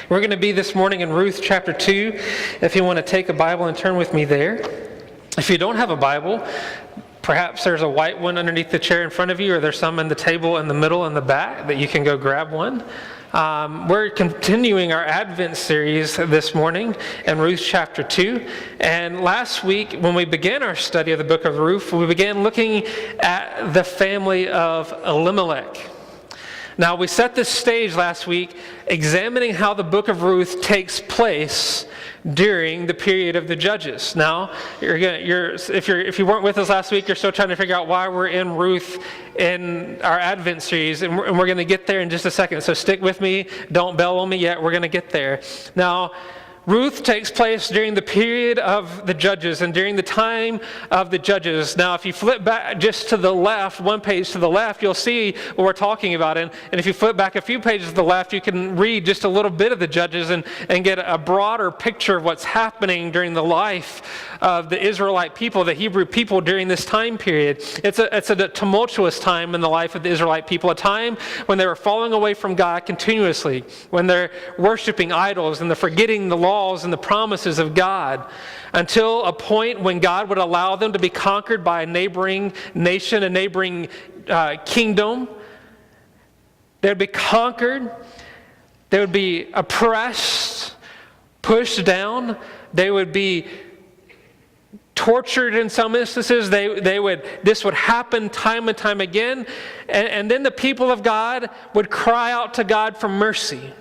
We're going to be this morning in Ruth chapter 2. If you want to take a Bible and turn with me there. If you don't have a Bible, perhaps there's a white one underneath the chair in front of you, or there's some in the table in the middle and the back that you can go grab one. We're continuing our Advent series this morning in Ruth chapter 2. And last week, when we began our study of the book of Ruth, we began looking at the family of Elimelech. Now, we set this stage last week examining how the book of Ruth takes place during the period of the Judges. Now, if you weren't with us last week, you're still trying to figure out why we're in Ruth in our Advent series, and we're going to get there in just a second. So stick with me. Don't bail on me yet. We're going to get there. Now, Ruth takes place during the period of the Judges and during the time of the Judges. Now, if you flip back just to the left, one page to the left, you'll see what we're talking about. And if you flip back a few pages to the left, you can read just a little bit of the Judges and get a broader picture of what's happening during the life of the Israelite people, the Hebrew people during this time period. It's a tumultuous time in the life of the Israelite people, a time when they were falling away from God continuously, when they're worshiping idols and they're forgetting the laws and the promises of God, until a point when God would allow them to be conquered by a neighboring nation, a neighboring kingdom. They would be conquered. They would be oppressed, pushed down. They would be tortured in some instances. This would happen time and time again. And then the people of God would cry out to God for mercy.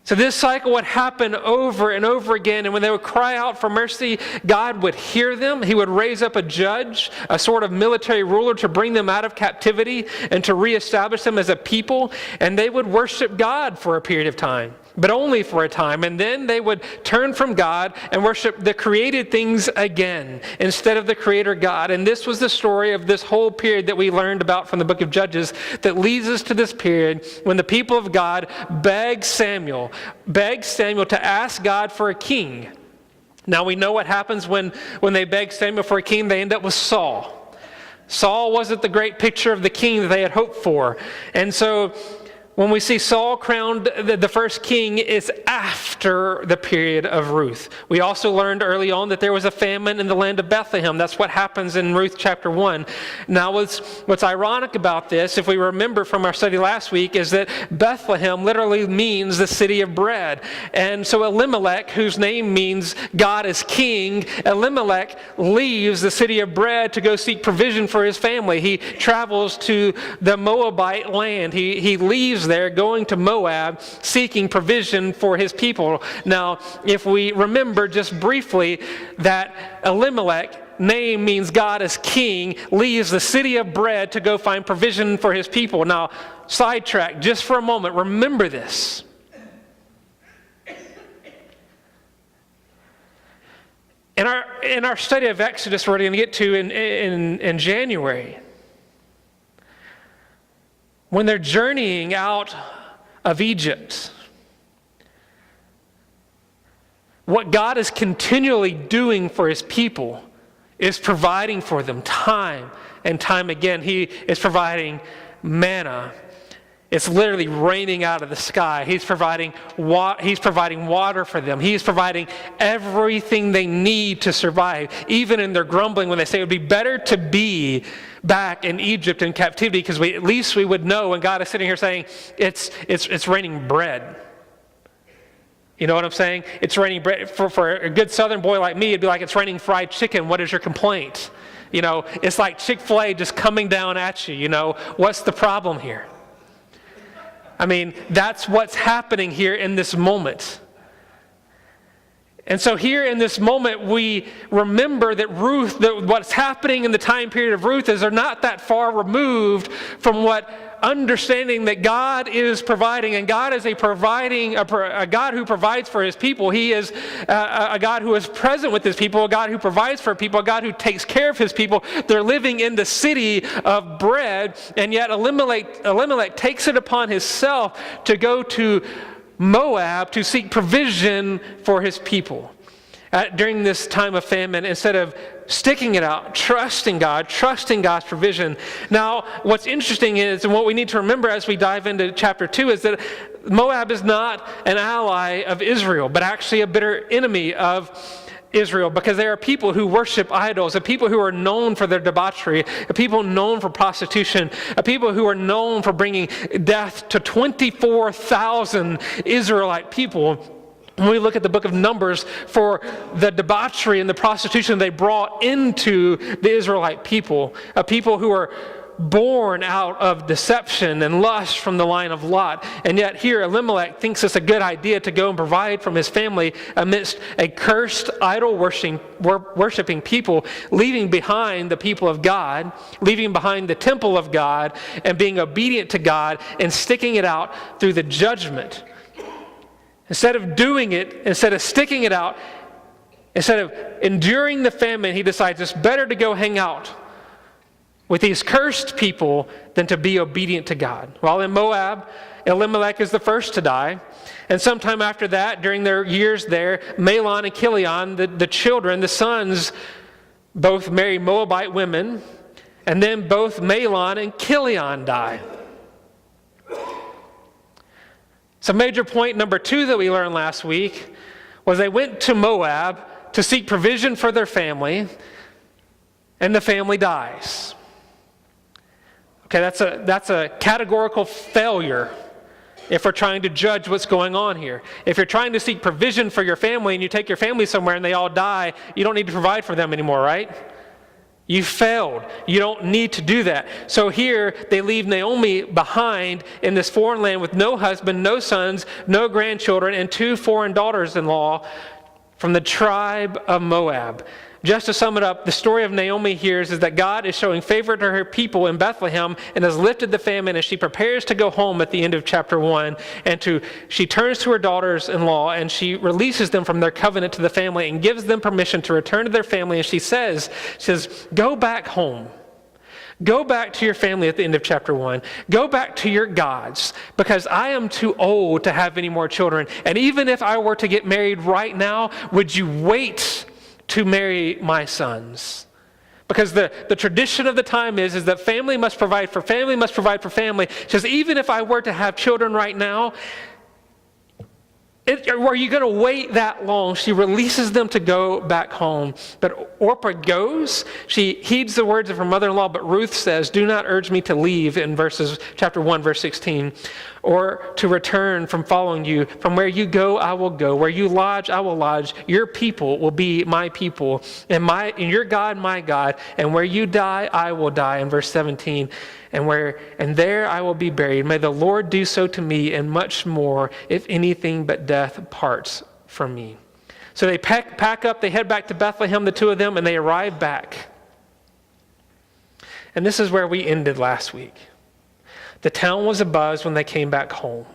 So this cycle would happen over and over again, and when they would cry out for mercy, God would hear them. He would raise up a judge, a sort of military ruler, to bring them out of captivity and to reestablish them as a people, and they would worship God for a period of time, but only for a time, and then they would turn from God and worship the created things again instead of the Creator God. And this was the story of this whole period that we learned about from the book of Judges that leads us to this period when the people of God begged Samuel to ask God for a king. Now we know what happens when they beg Samuel for a king. They end up with Saul. Saul wasn't the great picture of the king that they had hoped for. And so when we see Saul crowned the first king, it's after the period of Ruth. We also learned early on that there was a famine in the land of Bethlehem. That's what happens in Ruth chapter 1. Now, what's ironic about this, if we remember from our study last week, is that Bethlehem literally means the city of bread. And so Elimelech, whose name means God is king, Elimelech leaves the city of bread to go seek provision for his family. He travels to the Moabite land. He leaves there, going to Moab, seeking provision for his people. Now, if we remember just briefly that Elimelech, name means God is king, leaves the city of bread to go find provision for his people. Now, sidetrack just for a moment. Remember this. In our study of Exodus, we're going to get to in January, when they're journeying out of Egypt, what God is continually doing for his people is providing for them time and time again. He is providing manna. It's literally raining out of the sky. He's providing water for them. He's providing everything they need to survive. Even in their grumbling, when they say it would be better to be back in Egypt in captivity, because at least we would know when God is sitting here saying it's raining bread. You know what I'm saying? It's raining bread. For a good Southern boy like me, it'd be like it's raining fried chicken. What is your complaint? You know, it's like Chick-fil-A just coming down at you. You know, what's the problem here? I mean, that's what's happening here in this moment. And so here in this moment, we remember that what's happening in the time period of Ruth is they're not that far removed from what understanding that God is providing, and God is a God who provides for his people. He is a God who is present with his people, a God who provides for people, a God who takes care of his people. They're living in the city of bread, and yet Elimelech takes it upon himself to go to Moab to seek provision for his people. during this time of famine, instead of sticking it out, trusting God, trusting God's provision. Now, what's interesting is, and what we need to remember as we dive into chapter 2, is that Moab is not an ally of Israel, but actually a bitter enemy of Israel, because they are people who worship idols, a people who are known for their debauchery, a people known for prostitution, a people who are known for bringing death to 24,000 Israelite people. When we look at the book of Numbers, for the debauchery and the prostitution they brought into the Israelite people, a people who are born out of deception and lust from the line of Lot. And yet here Elimelech thinks it's a good idea to go and provide from his family amidst a cursed, idol-worshiping people, leaving behind the people of God, leaving behind the temple of God, and being obedient to God and sticking it out through the judgment. Instead of doing it, instead of sticking it out, instead of enduring the famine, he decides it's better to go hang out with these cursed people than to be obedient to God. While in Moab, Elimelech is the first to die. And sometime after that, during their years there, Mahlon and Chilion, the children, the sons, both marry Moabite women. And then both Mahlon and Chilion die. So major point number 2 that we learned last week was they went to Moab to seek provision for their family, and the family dies. Okay, that's a categorical failure if we're trying to judge what's going on here. If you're trying to seek provision for your family and you take your family somewhere and they all die, you don't need to provide for them anymore, right? You failed. You don't need to do that. So here they leave Naomi behind in this foreign land with no husband, no sons, no grandchildren, and 2 foreign daughters-in-law from the tribe of Moab. Just to sum it up, the story of Naomi here is that God is showing favor to her people in Bethlehem and has lifted the famine as she prepares to go home at the end of chapter 1. And she turns to her daughters-in-law and she releases them from their covenant to the family and gives them permission to return to their family. And she says, go back home. Go back to your family at the end of chapter 1. Go back to your gods, because I am too old to have any more children. And even if I were to get married right now, would you wait to marry my sons? Because the tradition of the time is that family must provide for family, must provide for family. She says, even if I were to have children right now, are you going to wait that long? She releases them to go back home. But Orpah goes. She heeds the words of her mother-in-law, but Ruth says, do not urge me to leave, in chapter 1, verse 16, or to return from following you. From where you go, I will go. Where you lodge, I will lodge. Your people will be my people, and your God, my God. And where you die, I will die, in verse 17. And there I will be buried. May the Lord do so to me, and much more, if anything but death parts from me. So they pack up, they head back to Bethlehem, the 2 of them, and they arrive back. And this is where we ended last week. The town was abuzz when they came back home.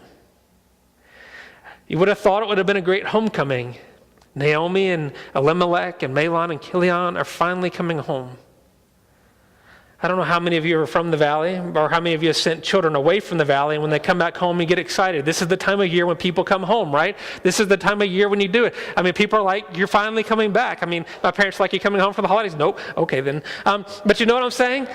You would have thought it would have been a great homecoming. Naomi and Elimelech and Mahlon and Chilion are finally coming home. I don't know how many of you are from the valley, or how many of you have sent children away from the valley, and when they come back home, you get excited. This is the time of year when people come home, right? This is the time of year when you do it. I mean, people are like, you're finally coming back. I mean, my parents are like, you coming home for the holidays? Nope. Okay, then. But you know what I'm saying?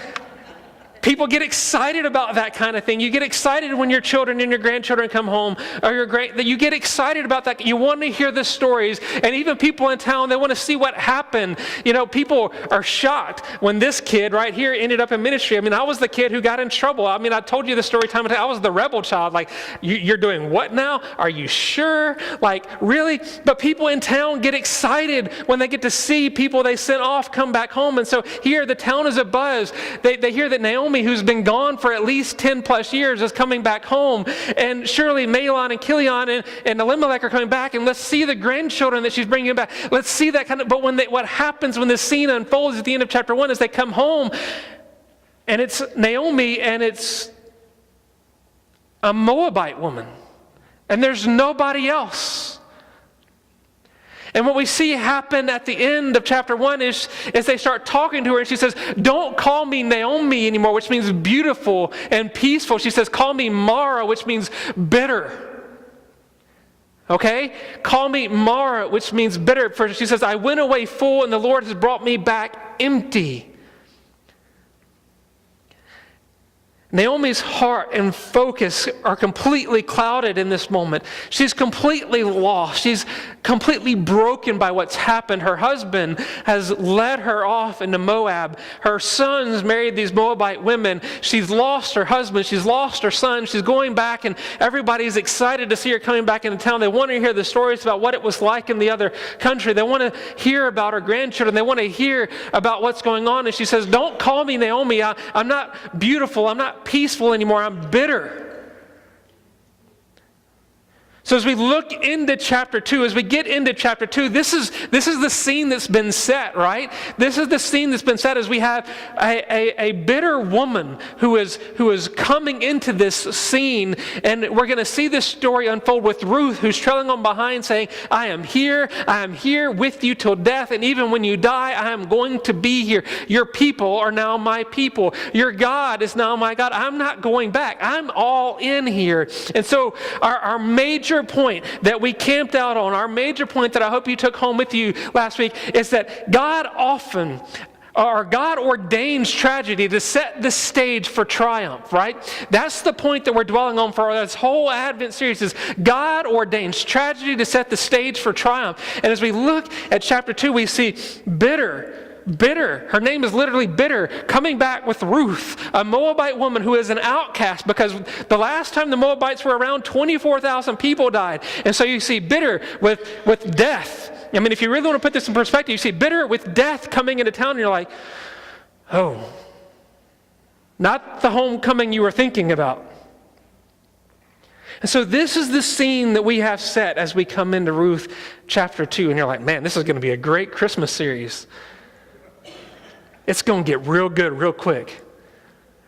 People get excited about that kind of thing. You get excited when your children and your grandchildren come home, or you get excited about that. You want to hear the stories, and even people in town, they want to see what happened. You know, people are shocked when this kid right here ended up in ministry. I mean, I was the kid who got in trouble. I mean, I told you the story time and time. I was the rebel child. Like, you're doing what now? Are you sure? Like, really? But people in town get excited when they get to see people they sent off come back home. And so here, the town is abuzz. They hear that Naomi, who's been gone for at least 10 plus years, is coming back home. And surely Mahlon and Chilion and Elimelech are coming back, and let's see the grandchildren that she's bringing back. Let's see that kind of, but what happens when this scene unfolds at the end of chapter 1 is they come home, and it's Naomi, and it's a Moabite woman, and there's nobody else. And what we see happen at the end of chapter 1 is they start talking to her, and she says, don't call me Naomi anymore, which means beautiful and peaceful. She says, call me Mara, which means bitter. Okay? Call me Mara, which means bitter. For she says, I went away full and the Lord has brought me back empty. Naomi's heart and focus are completely clouded in this moment. She's completely lost. She's completely broken by what's happened. Her husband has led her off into Moab. Her sons married these Moabite women. She's lost her husband. She's lost her son. She's going back, and everybody's excited to see her coming back into town. They want to hear the stories about what it was like in the other country. They want to hear about her grandchildren. They want to hear about what's going on. And she says, don't call me Naomi. I'm not beautiful. I'm not peaceful anymore. I'm bitter. So as we look into chapter 2, as we get into chapter 2, this is the scene that's been set, right? This is the scene that's been set as we have a bitter woman who is coming into this scene, and we're going to see this story unfold with Ruth, who's trailing on behind saying, I am here with you till death, and even when you die, I am going to be here. Your people are now my people. Your God is now my God. I'm not going back. I'm all in here. And so our major point that we camped out on, our major point that I hope you took home with you last week, is that God ordains tragedy to set the stage for triumph, right? That's the point that we're dwelling on for this whole Advent series, is God ordains tragedy to set the stage for triumph. And as we look at chapter 2, we see bitter, her name is literally bitter, coming back with Ruth, a Moabite woman who is an outcast, because the last time the Moabites were around, 24,000 people died. And so you see bitter with death. I mean, if you really want to put this in perspective, you see bitter with death coming into town, and you're like, oh, not the homecoming you were thinking about. And so this is the scene that we have set as we come into Ruth chapter 2, and you're like, man, this is going to be a great Christmas series. It's going to get real good real quick.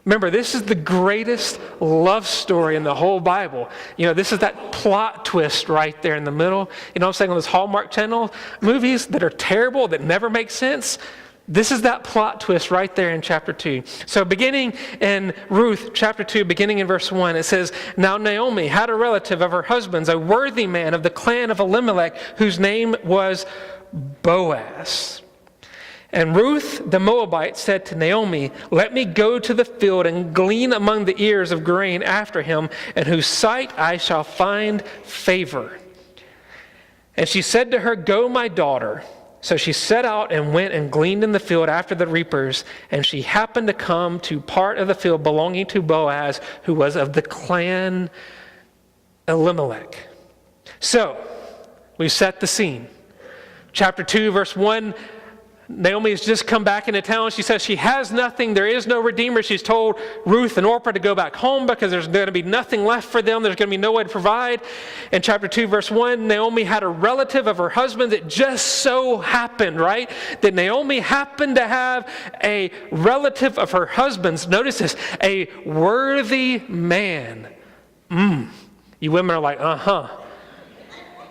Remember, this is the greatest love story in the whole Bible. You know, this is that plot twist right there in the middle. You know what I'm saying? On those Hallmark Channel movies that are terrible, that never make sense. This is that plot twist right there in chapter 2. So beginning in Ruth chapter 2, beginning in verse 1, it says, Now Naomi had a relative of her husband's, a worthy man of the clan of Elimelech, whose name was Boaz. And Ruth the Moabite said to Naomi, Let me go to the field and glean among the ears of grain after him, in whose sight I shall find favor. And she said to her, Go, my daughter. So she set out and went and gleaned in the field after the reapers, and she happened to come to part of the field belonging to Boaz, who was of the clan Elimelech. So, we set the scene. Chapter 2, verse 1, Naomi has just come back into town. She says she has nothing. There is no redeemer. She's told Ruth and Orpah to go back home because there's going to be nothing left for them. There's going to be no way to provide. In chapter 2, verse 1, Naomi had a relative of her husband that just so happened, right? That Naomi happened to have a relative of her husband's, notice this, a worthy man. You women are like,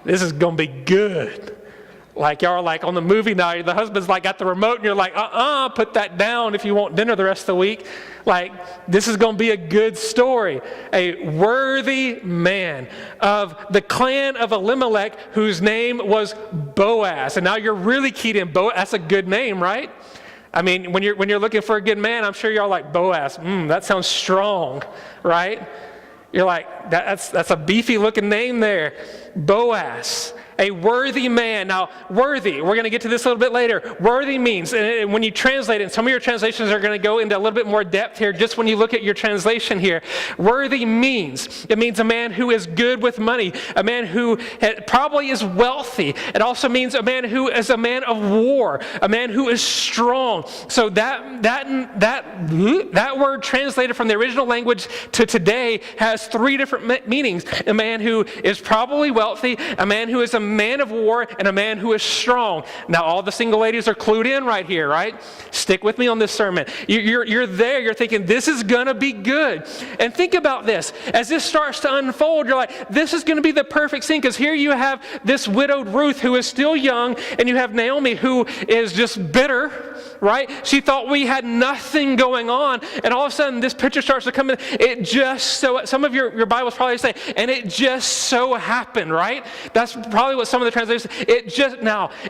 this is going to be good. Like y'all are like on the movie night, the husband's like got the remote and you're like, put that down if you want dinner the rest of the week. Like, this is going to be a good story. A worthy man of the clan of Elimelech, whose name was Boaz. And now you're really keyed in. Boaz, that's a good name, right? I mean, when you're looking for a good man, I'm sure y'all like Boaz. That sounds strong, right? You're like, that's a beefy looking name there. Boaz. A worthy man. Now, worthy, we're going to get to this a little bit later. Worthy means, and when you translate it, some of your translations are going to go into a little bit more depth here just when you look at your translation here. Worthy means, it means a man who is good with money, a man who probably is wealthy. It also means a man who is a man of war, a man who is strong. So that word translated from the original language to today has three different meanings. A man who is probably wealthy, a man who is a man of war, and a man who is strong. Now, all the single ladies are clued in right here, right? Stick with me on this sermon. You're there. You're thinking, this is going to be good. And think about this. As this starts to unfold, you're like, this is going to be the perfect scene, because here you have this widowed Ruth who is still young, and you have Naomi who is just bitter. right? She thought we had nothing going on, and all of a sudden this picture starts to come in. It just so, some of your Bibles probably say, and it just so happened, right? That's probably what some of the translations say.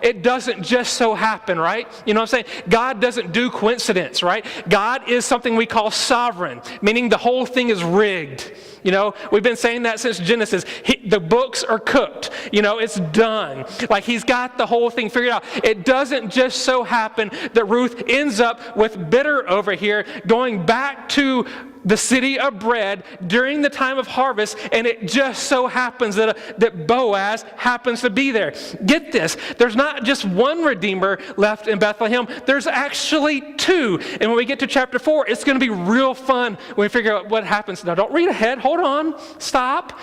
It doesn't just so happen, right? You know what I'm saying? God doesn't do coincidence, right? God is something we call sovereign, meaning the whole thing is rigged. You know, we've been saying that since Genesis. The books are cooked. You know, it's done. Like he's got the whole thing figured out. It doesn't just so happen that Ruth ends up with bitter over here, going back to the city of bread during the time of harvest, and it just so happens that Boaz happens to be there. Get this, there's not just one Redeemer left in Bethlehem, there's actually two. And when we get to chapter 4, it's going to be real fun when we figure out what happens. Now don't read ahead, hold on, stop.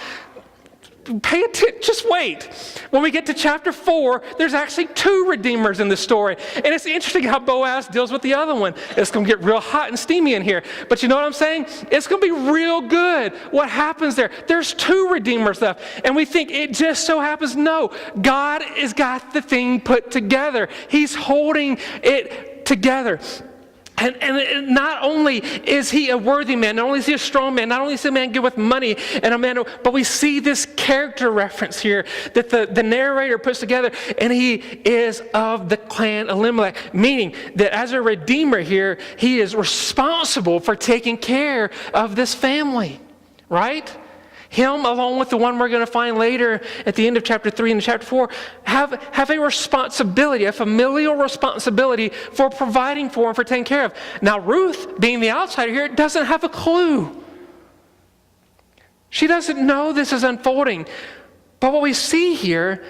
Pay attention, just wait. When we get to chapter 4, there's actually two redeemers in the story. And it's interesting how Boaz deals with the other one. It's going to get real hot and steamy in here. But you know what I'm saying? It's going to be real good. What happens there? There's two redeemers left. And we think it just so happens. No, God has got the thing put together. He's holding it together. And not only is he a worthy man, not only is he a strong man, not only is he a man good with money and a man, but we see this character reference here that the narrator puts together, and he is of the clan Elimelech, meaning that as a redeemer here, he is responsible for taking care of this family, right? Him, along with the one we're going to find later at the end of chapter 3 and chapter 4, have a responsibility, a familial responsibility for providing for and for taking care of. Now, Ruth, being the outsider here, doesn't have a clue. She doesn't know this is unfolding. But what we see here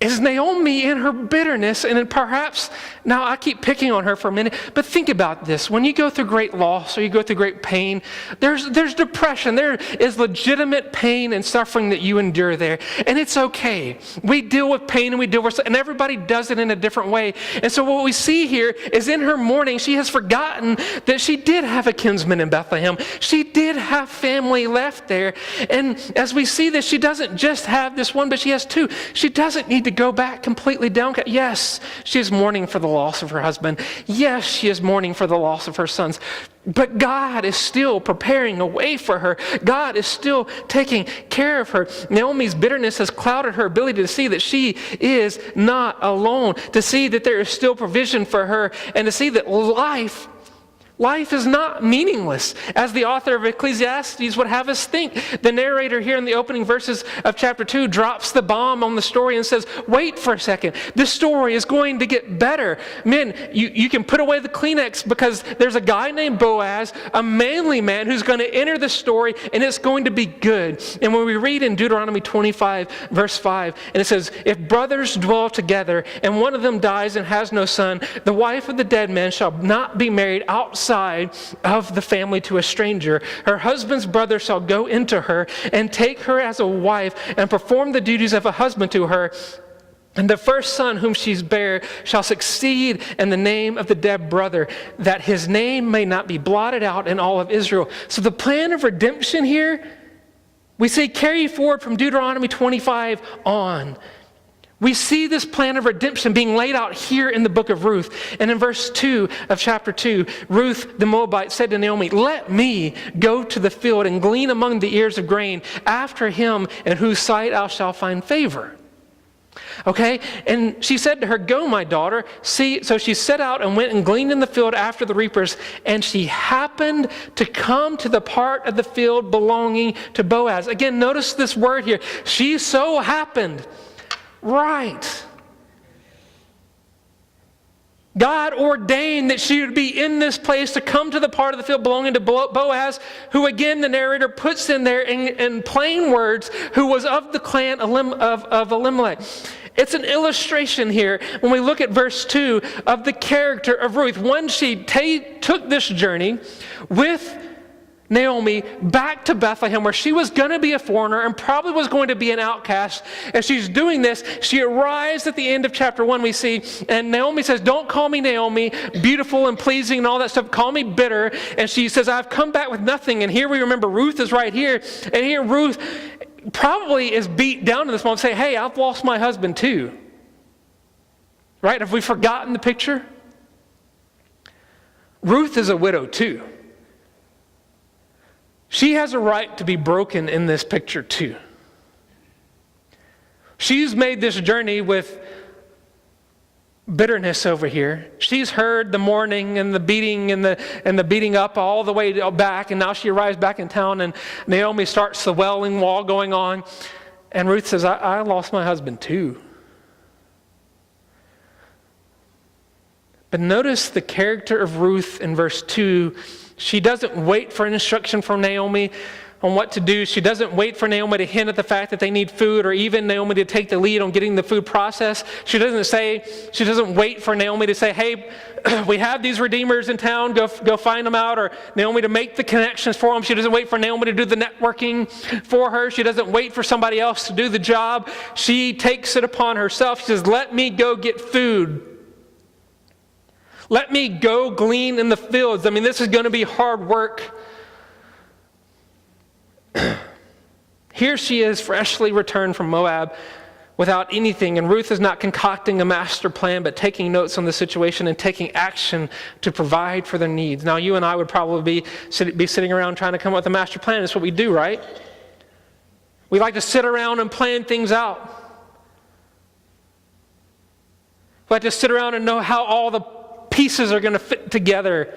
is Naomi in her bitterness, and perhaps, now I keep picking on her for a minute, but think about this. When you go through great loss or you go through great pain, there's depression. There is legitimate pain and suffering that you endure there, and it's okay. We deal with pain and we deal with, and everybody does it in a different way. And so what we see here is in her mourning, she has forgotten that she did have a kinsman in Bethlehem. She did have family left there, and as we see this, she doesn't just have this one, but she has two. She doesn't need to go back completely downcast. Yes, she is mourning for the loss of her husband. Yes, she is mourning for the loss of her sons. But God is still preparing a way for her. God is still taking care of her. Naomi's bitterness has clouded her ability to see that she is not alone, to see that there is still provision for her, and to see that life is not meaningless, as the author of Ecclesiastes would have us think. The narrator here in the opening verses of chapter 2 drops the bomb on the story and says, wait for a second. This story is going to get better. Men, you can put away the Kleenex, because there's a guy named Boaz, a manly man, who's going to enter the story, and it's going to be good. And when we read in Deuteronomy 25, verse 5, and it says, if brothers dwell together, and one of them dies and has no son, the wife of the dead man shall not be married outside of the family to a stranger. Her husband's brother shall go into her and take her as a wife and perform the duties of a husband to her. And the first son whom she's bare shall succeed in the name of the dead brother, that his name may not be blotted out in all of Israel. So the plan of redemption here, we see carry forward from Deuteronomy 25 on. We see this plan of redemption being laid out here in the book of Ruth. And in verse 2 of chapter 2, Ruth the Moabite said to Naomi, let me go to the field and glean among the ears of grain after him in whose sight I shall find favor. Okay, and she said to her, go, my daughter. See, so she set out and went and gleaned in the field after the reapers, and she happened to come to the part of the field belonging to Boaz. Again, notice this word here. She so happened. Right. God ordained that she would be in this place to come to the part of the field belonging to Boaz, who again the narrator puts in there in plain words, who was of the clan of Elimelech. It's an illustration here when we look at verse 2 of the character of Ruth. When she took this journey with Naomi back to Bethlehem, where she was going to be a foreigner and probably was going to be an outcast. As she's doing this, she arrives at the end of chapter 1, we see, and Naomi says, don't call me Naomi, beautiful and pleasing and all that stuff. Call me bitter. And she says, I've come back with nothing. And here we remember Ruth is right here. And here Ruth probably is beat down to this moment, say, hey, I've lost my husband too. Right? Have we forgotten the picture? Ruth is a widow too. She has a right to be broken in this picture too. She's made this journey with bitterness over here. She's heard the mourning and the beating and the beating up all the way back, and now she arrives back in town, and Naomi starts the wailing wall going on, and Ruth says, I lost my husband too. But notice the character of Ruth in verse 2. She doesn't wait for instruction from Naomi on what to do. She doesn't wait for Naomi to hint at the fact that they need food, or even Naomi to take the lead on getting the food processed. She doesn't wait for Naomi to say, hey, we have these redeemers in town, go find them out, or Naomi to make the connections for them. She doesn't wait for Naomi to do the networking for her. She doesn't wait for somebody else to do the job. She takes it upon herself. She says, let me go get food. Let me go glean in the fields. I mean, this is going to be hard work. Here she is, freshly returned from Moab without anything. And Ruth is not concocting a master plan, but taking notes on the situation and taking action to provide for their needs. Now, you and I would probably be sitting around trying to come up with a master plan. That's what we do, right? We like to sit around and plan things out. We like to sit around and know how all the pieces are going to fit together.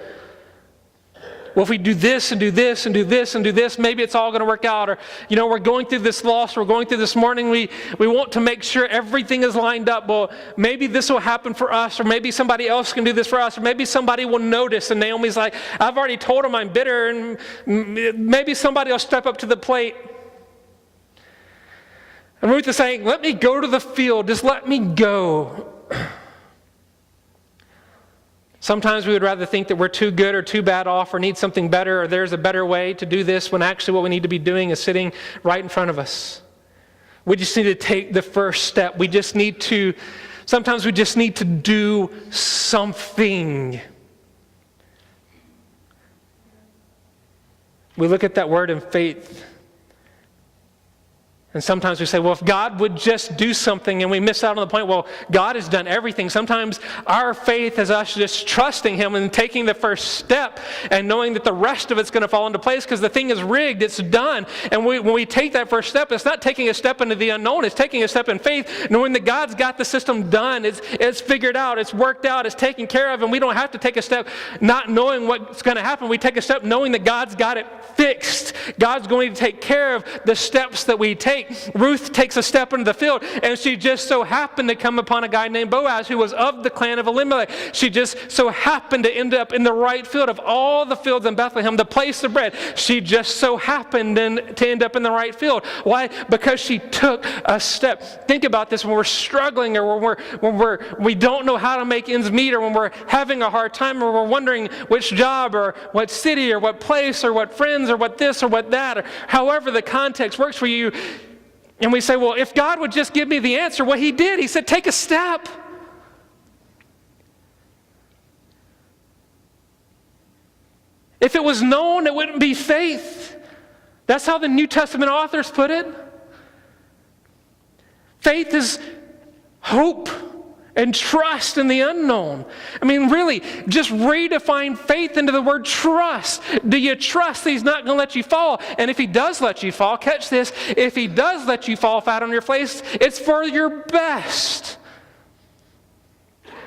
Well, if we do this and do this and do this and do this, maybe it's all going to work out. Or, we're going through this loss, we're going through this mourning, we want to make sure everything is lined up. Well, maybe this will happen for us, or maybe somebody else can do this for us, or maybe somebody will notice. And Naomi's like, I've already told him I'm bitter, and maybe somebody will step up to the plate. And Ruth is saying, let me go to the field, just let me go. Sometimes we would rather think that we're too good or too bad off or need something better, or there's a better way to do this, when actually what we need to be doing is sitting right in front of us. We just need to take the first step. Sometimes we just need to do something. We look at that word in faith, and sometimes we say, well, if God would just do something, and we miss out on the point, well, God has done everything. Sometimes our faith is us just trusting Him and taking the first step and knowing that the rest of it's going to fall into place, because the thing is rigged, it's done. And when we take that first step, it's not taking a step into the unknown, it's taking a step in faith, knowing that God's got the system done, it's figured out, it's worked out, it's taken care of, and we don't have to take a step not knowing what's going to happen. We take a step knowing that God's got it fixed. God's going to take care of the steps that we take. Ruth takes a step into the field, and she just so happened to come upon a guy named Boaz who was of the clan of Elimelech. She just so happened to end up in the right field. Of all the fields in Bethlehem, the place of bread, she just so happened to end up in the right field. Why? Because she took a step. Think about this: when we're struggling, or when we don't know how to make ends meet, or when we're having a hard time, or we're wondering which job or what city or what place or what friends or what this or what that, or however the context works for you. And we say, well, if God would just give me the answer, well, He did. He said, take a step. If it was known, it wouldn't be faith. That's how the New Testament authors put it. Faith is hope and trust in the unknown. I mean, really, just redefine faith into the word trust. Do you trust that He's not going to let you fall? And if He does let you fall, catch this, if He does let you fall flat on your face, it's for your best.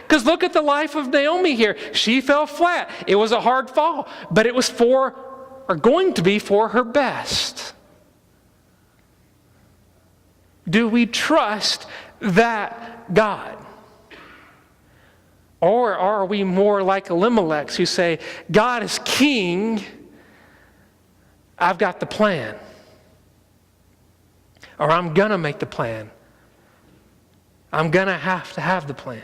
Because look at the life of Naomi here. She fell flat. It was a hard fall, but it was going to be for her best. Do we trust that God? Or are we more like Elimelech, who say, God is king, I've got the plan. Or I'm going to make the plan. I'm going to have the plan.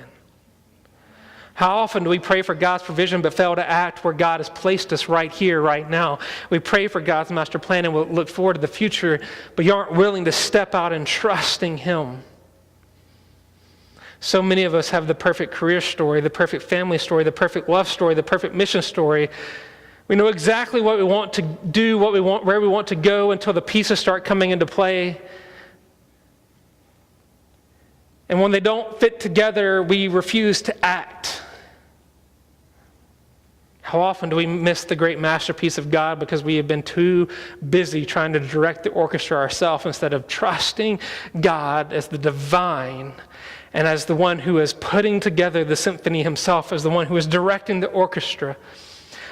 How often do we pray for God's provision but fail to act where God has placed us right here, right now? We pray for God's master plan and we'll look forward to the future, but you aren't willing to step out and trusting Him. So many of us have the perfect career story, the perfect family story, the perfect love story, the perfect mission story. We know exactly what we want to do, where we want to go, until the pieces start coming into play. And when they don't fit together, we refuse to act. How often do we miss the great masterpiece of God because we have been too busy trying to direct the orchestra ourselves instead of trusting God as the divine and as the one who is putting together the symphony himself, as the one who is directing the orchestra.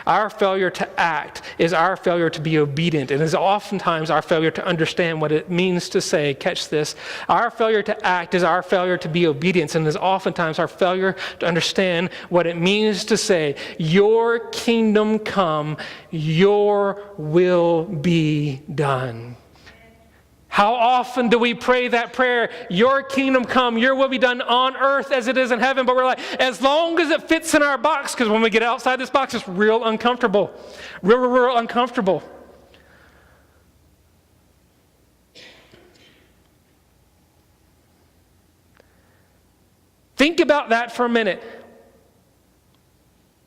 Our failure to act is our failure to be obedient. It is oftentimes our failure to understand what it means to say, catch this, our failure to act is our failure to be obedient, and it is oftentimes our failure to understand what it means to say, your kingdom come, your will be done. How often do we pray that prayer, your kingdom come, your will be done on earth as it is in heaven, but we're like, as long as it fits in our box, because when we get outside this box, it's real uncomfortable. Real uncomfortable. Think about that for a minute.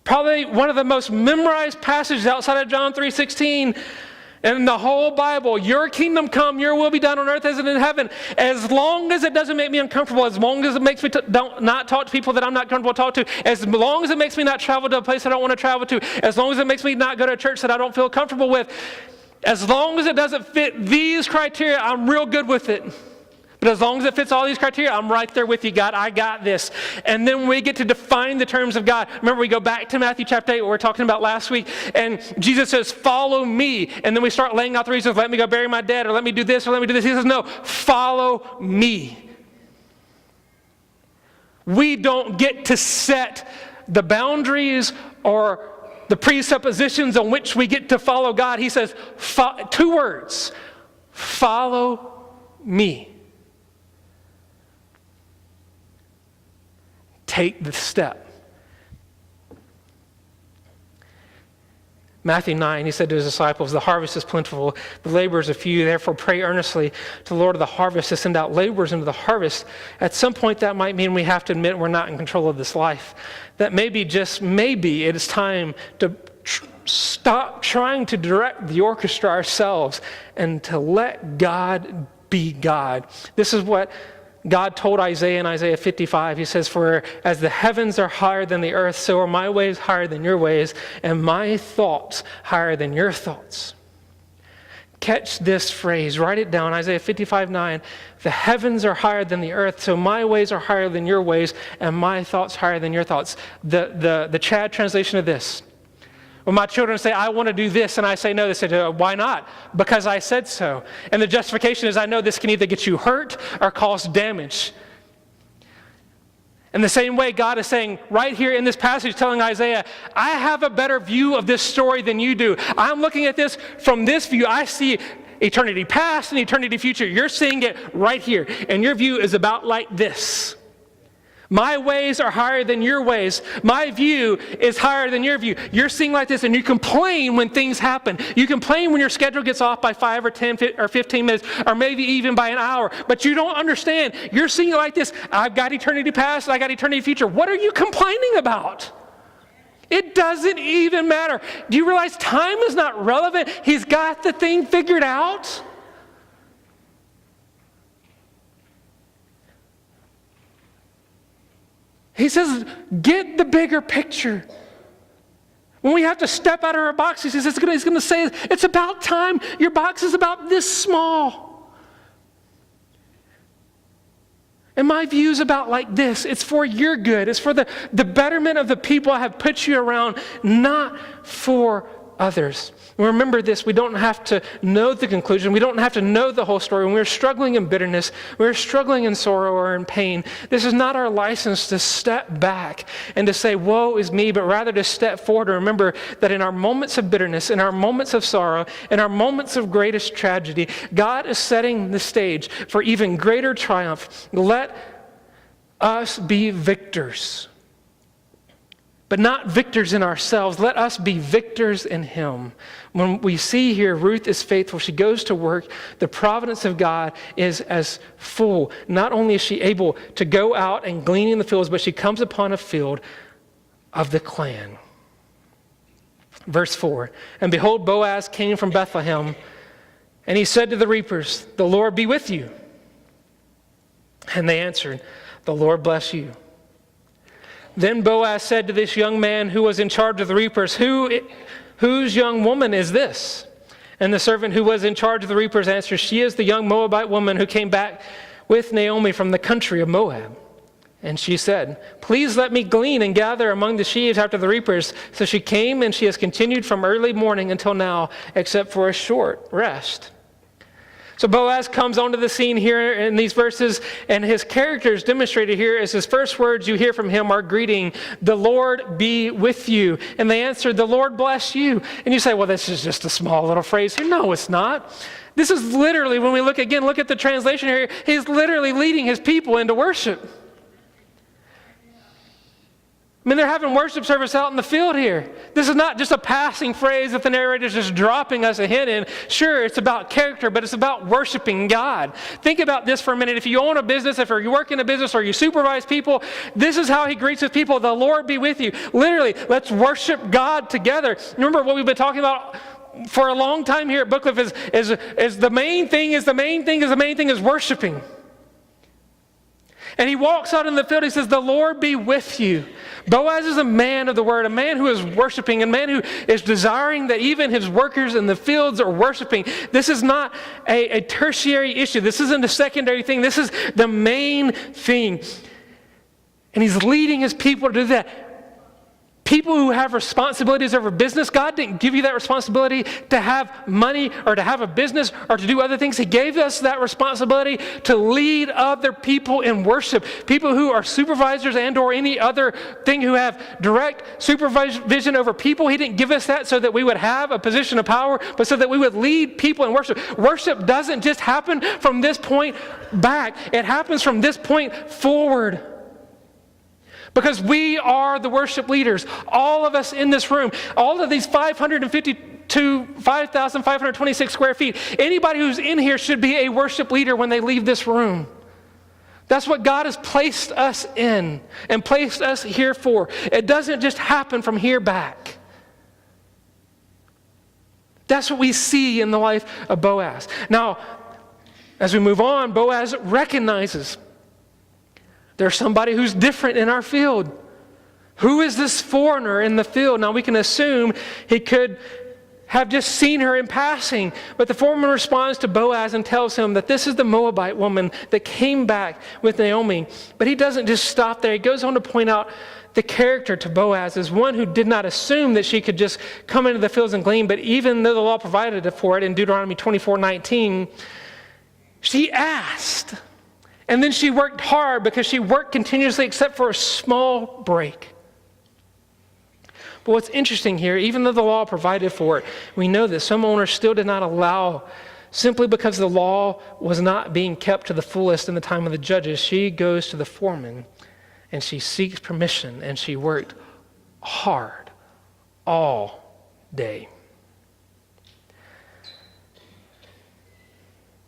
Probably one of the most memorized passages outside of John 3:16 in the whole Bible, your kingdom come, your will be done on earth as it is in heaven. As long as it doesn't make me uncomfortable, as long as it makes me not talk to people that I'm not comfortable to talk to, as long as it makes me not travel to a place I don't want to travel to, as long as it makes me not go to a church that I don't feel comfortable with, as long as it doesn't fit these criteria, I'm real good with it. But as long as it fits all these criteria, I'm right there with you, God. I got this. And then we get to define the terms of God. Remember, we go back to Matthew chapter 8, what we were talking about last week, and Jesus says, follow me. And then we start laying out the reasons, let me go bury my dead, or let me do this, or let me do this. He says, no, follow me. We don't get to set the boundaries or the presuppositions on which we get to follow God. He says, two words, follow me. Take the step. Matthew 9, he said to his disciples, the harvest is plentiful, the laborers are few, therefore pray earnestly to the Lord of the harvest to send out laborers into the harvest. At some point that might mean we have to admit we're not in control of this life. That maybe, just maybe, it is time to stop trying to direct the orchestra ourselves and to let God be God. This is what God told Isaiah in Isaiah 55, he says, for as the heavens are higher than the earth, so are my ways higher than your ways, and my thoughts higher than your thoughts. Catch this phrase, write it down, Isaiah 55:9. The heavens are higher than the earth, so my ways are higher than your ways, and my thoughts higher than your thoughts. The Chad translation of this. When my children say, I want to do this, and I say no, they say, why not? Because I said so. And the justification is, I know this can either get you hurt or cause damage. In the same way, God is saying right here in this passage, telling Isaiah, I have a better view of this story than you do. I'm looking at this from this view. I see eternity past and eternity future. You're seeing it right here. And your view is about like this. My ways are higher than your ways. My view is higher than your view. You're seeing like this, and you complain when things happen. You complain when your schedule gets off by 5 or 10 or 15 minutes, or maybe even by an hour. But you don't understand. You're seeing it like this. I've got eternity past, I got eternity future. What are you complaining about? It doesn't even matter. Do you realize time is not relevant? He's got the thing figured out. He says, get the bigger picture. When we have to step out of our box, he says, he's going to say, it's about time. Your box is about this small. And my view is about like this. It's for your good. It's for the betterment of the people I have put you around, not for others. And remember this, we don't have to know the conclusion. We don't have to know the whole story. When we're struggling in bitterness, we're struggling in sorrow or in pain, this is not our license to step back and to say, woe is me, but rather to step forward and remember that in our moments of bitterness, in our moments of sorrow, in our moments of greatest tragedy, God is setting the stage for even greater triumph. Let us be victors. But not victors in ourselves. Let us be victors in Him. When we see here, Ruth is faithful. She goes to work. The providence of God is as full. Not only is she able to go out and glean in the fields, but she comes upon a field of the clan. Verse 4, and behold, Boaz came from Bethlehem, and he said to the reapers, the Lord be with you. And they answered, the Lord bless you. Then Boaz said to this young man who was in charge of the reapers, whose young woman is this? And the servant who was in charge of the reapers answered, she is the young Moabite woman who came back with Naomi from the country of Moab. And she said, please let me glean and gather among the sheaves after the reapers. So she came, and she has continued from early morning until now, except for a short rest. So Boaz comes onto the scene here in these verses, and his character is demonstrated here as his first words you hear from him are greeting, the Lord be with you. And they answered, the Lord bless you. And you say, well, this is just a small little phrase here. No, it's not. This is literally, when we look at the translation here, he's literally leading his people into worship. I mean, they're having worship service out in the field here. This is not just a passing phrase that the narrator is just dropping us a hint in. Sure, it's about character, but it's about worshiping God. Think about this for a minute. If you own a business, if you work in a business, or you supervise people, this is how he greets his people. The Lord be with you. Literally, let's worship God together. Remember what we've been talking about for a long time here at Booklift is the main thing is worshiping. And he walks out in the field, he says, the Lord be with you. Boaz is a man of the word, a man who is worshiping, a man who is desiring that even his workers in the fields are worshiping. This is not a tertiary issue. This isn't a secondary thing. This is the main thing. And he's leading his people to do that. People who have responsibilities over business, God didn't give you that responsibility to have money or to have a business or to do other things. He gave us that responsibility to lead other people in worship. People who are supervisors and or any other thing who have direct supervision over people. He didn't give us that so that we would have a position of power, but so that we would lead people in worship. Worship doesn't just happen from this point back. It happens from this point forward. Because we are the worship leaders. All of us in this room, all of these 5,526 square feet, anybody who's in here should be a worship leader when they leave this room. That's what God has placed us in and placed us here for. It doesn't just happen from here back. That's what we see in the life of Boaz. Now, as we move on, Boaz recognizes there's somebody who's different in our field. Who is this foreigner in the field? Now we can assume he could have just seen her in passing, but the foreman responds to Boaz and tells him that this is the Moabite woman that came back with Naomi. But he doesn't just stop there. He goes on to point out the character to Boaz as one who did not assume that she could just come into the fields and glean, but even though the law provided for it in Deuteronomy 24:19, she asked. And then she worked hard because she worked continuously except for a small break. But what's interesting here, even though the law provided for it, we know that some owners still did not allow, simply because the law was not being kept to the fullest in the time of the judges. She goes to the foreman and she seeks permission, and she worked hard all day.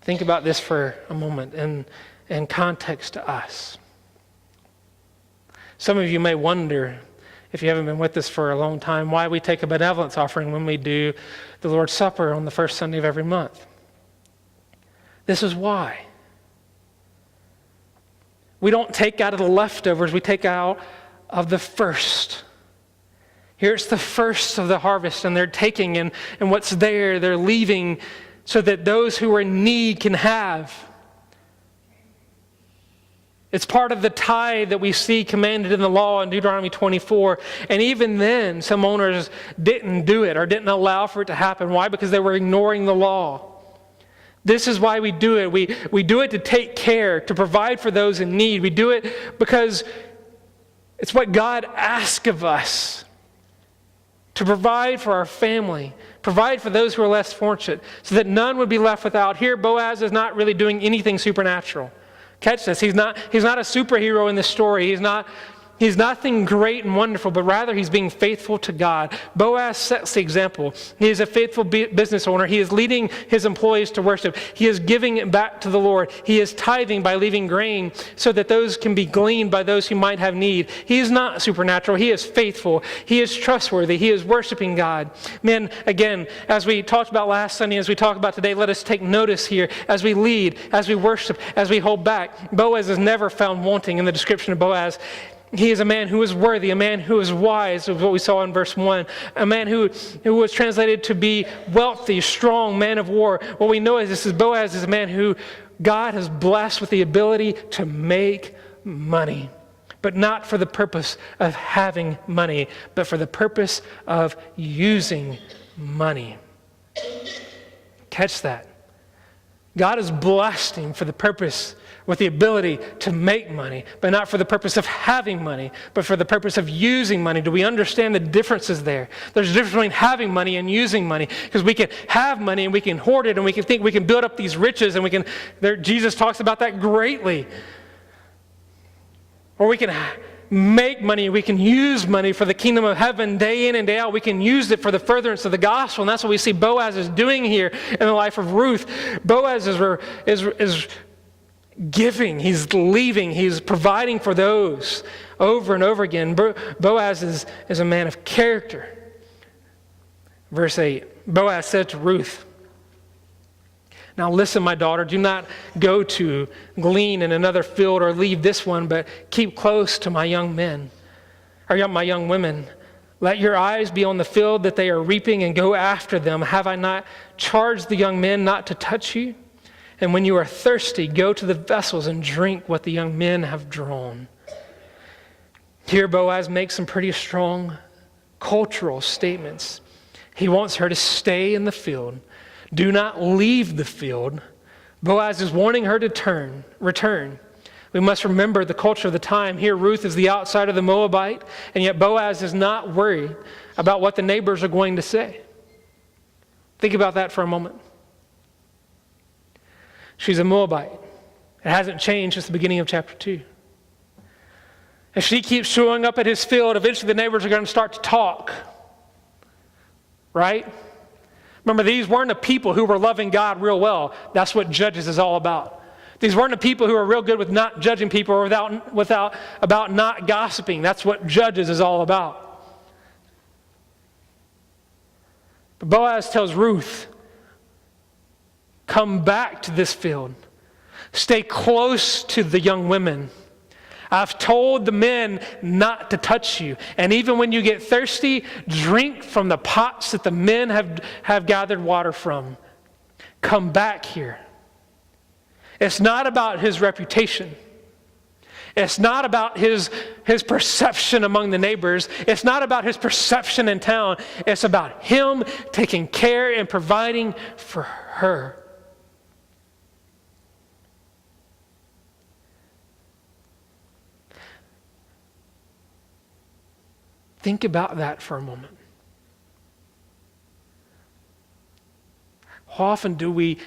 Think about this for a moment and context to us. Some of you may wonder, if you haven't been with us for a long time, why we take a benevolence offering when we do the Lord's Supper on the first Sunday of every month. This is why. We don't take out of the leftovers, we take out of the first. Here it's the first of the harvest, and they're taking, and what's there, they're leaving so that those who are in need can have. It's part of the tithe that we see commanded in the law in Deuteronomy 24. And even then, some owners didn't do it or didn't allow for it to happen. Why? Because they were ignoring the law. This is why we do it. We do it to take care, to provide for those in need. We do it because it's what God asks of us. To provide for our family, provide for those who are less fortunate, so that none would be left without. Here, Boaz is not really doing anything supernatural. Catch this. He's not a superhero in this story. He's nothing great and wonderful, but rather he's being faithful to God. Boaz sets the example. He is a faithful business owner. He is leading his employees to worship. He is giving it back to the Lord. He is tithing by leaving grain so that those can be gleaned by those who might have need. He is not supernatural. He is faithful. He is trustworthy. He is worshiping God. Men, again, as we talked about last Sunday, as we talk about today, let us take notice here as we lead, as we worship, as we hold back. Boaz is never found wanting in the description of Boaz. he is a man who is worthy, a man who is wise, is what we saw in verse 1. A man who was translated to be wealthy, strong, man of war. What we know is this is Boaz is a man who God has blessed with the ability to make money, but not for the purpose of having money, but for the purpose of using money. Catch that. God has blessed him for the purpose, with the ability to make money, but not for the purpose of having money, but for the purpose of using money. Do we understand the differences there? There's a difference between having money and using money, because we can have money and we can hoard it and we can think we can build up these riches, and Jesus talks about that greatly. Or we can make money, we can use money for the kingdom of heaven day in and day out. We can use it for the furtherance of the gospel, and that's what we see Boaz is doing here in the life of Ruth. Boaz is giving, he's leaving, he's providing for those over and over again. Boaz is a man of character. Verse 8, Boaz said to Ruth, "Now listen, my daughter, do not go to glean in another field or leave this one, but keep close to my young men, or my young women. Let your eyes be on the field that they are reaping and go after them. Have I not charged the young men not to touch you? And when you are thirsty, go to the vessels and drink what the young men have drawn." Here Boaz makes some pretty strong cultural statements. He wants her to stay in the field. Do not leave the field. Boaz is wanting her to return. We must remember the culture of the time. Here Ruth is the outsider, the Moabite, and yet Boaz is not worried about what the neighbors are going to say. Think about that for a moment. She's a Moabite. It hasn't changed since the beginning of chapter 2. If she keeps showing up at his field, eventually the neighbors are going to start to talk. Right? Remember, these weren't the people who were loving God real well. That's what Judges is all about. These weren't the people who are real good with not judging people or about not gossiping. That's what Judges is all about. But Boaz tells Ruth, come back to this field. Stay close to the young women. I've told the men not to touch you. And even when you get thirsty, drink from the pots that the men have gathered water from. Come back here. It's not about his reputation. It's not about his perception among the neighbors. It's not about his perception in town. It's about him taking care and providing for her. Think about that for a moment. How often do we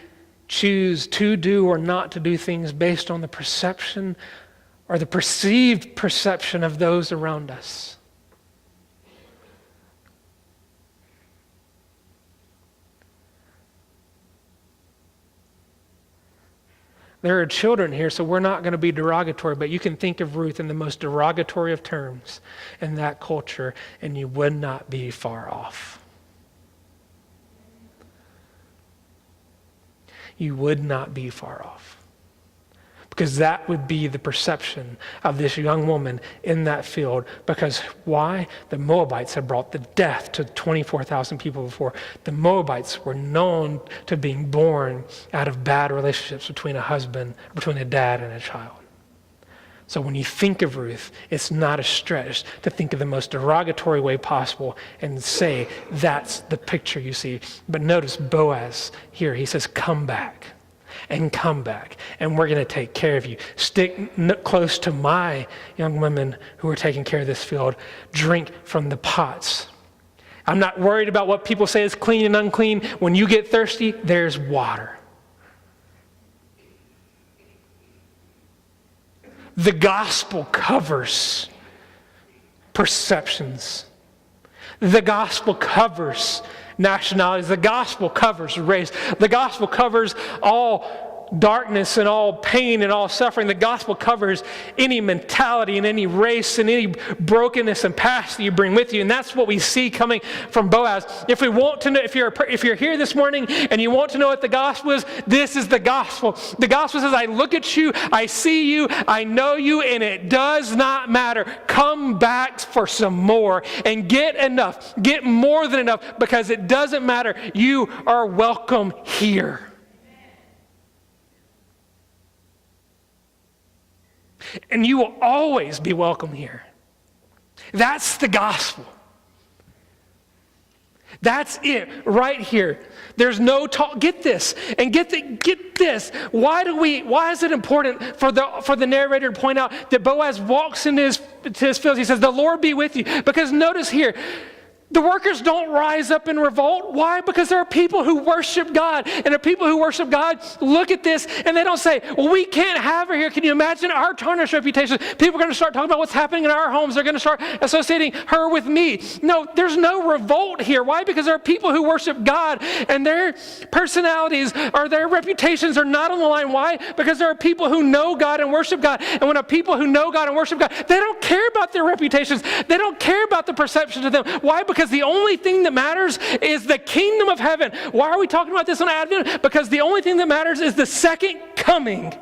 choose to do or not to do things based on the perception or the perceived perception of those around us? There are children here, so we're not going to be derogatory, but you can think of Ruth in the most derogatory of terms in that culture, and you would not be far off. You would not be far off. Because that would be the perception of this young woman in that field. Because why? The Moabites had brought the death to 24,000 people before. The Moabites were known to being born out of bad relationships between a dad and a child. So when you think of Ruth, it's not a stretch to think of the most derogatory way possible and say that's the picture you see. But notice Boaz here, he says, come back. And come back, and we're going to take care of you. Stick close to my young women who are taking care of this field. Drink from the pots. I'm not worried about what people say is clean and unclean. When you get thirsty, there's water. The gospel covers perceptions. The gospel covers nationalities. The gospel covers race. The gospel covers all darkness and all pain and all suffering. The gospel covers any mentality and any race and any brokenness and past that you bring with you. And that's what we see coming from Boaz. If we want to know, if you're here this morning and you want to know what the gospel is, this is the gospel. The gospel says, I look at you, I see you, I know you, and it does not matter. Come back for some more and get enough. Get more than enough, because it doesn't matter. You are welcome here. And you will always be welcome here. That's the gospel. That's it right here. There's no talk. Get this and get this. Why is it important for the narrator to point out that Boaz walks into his fields? He says, "The Lord be with you." Because notice here, the workers don't rise up in revolt. Why? Because there are people who worship God. And the people who worship God look at this and they don't say, well, we can't have her here. Can you imagine our tarnished reputation? People are going to start talking about what's happening in our homes. They're going to start associating her with me. No, there's no revolt here. Why? Because there are people who worship God and their personalities or their reputations are not on the line. Why? Because there are people who know God and worship God. And when a people who know God and worship God, they don't care about their reputations. They don't care about the perception of them. Why? Because the only thing that matters is the kingdom of heaven. Why are we talking about this on Advent? Because the only thing that matters is the second coming.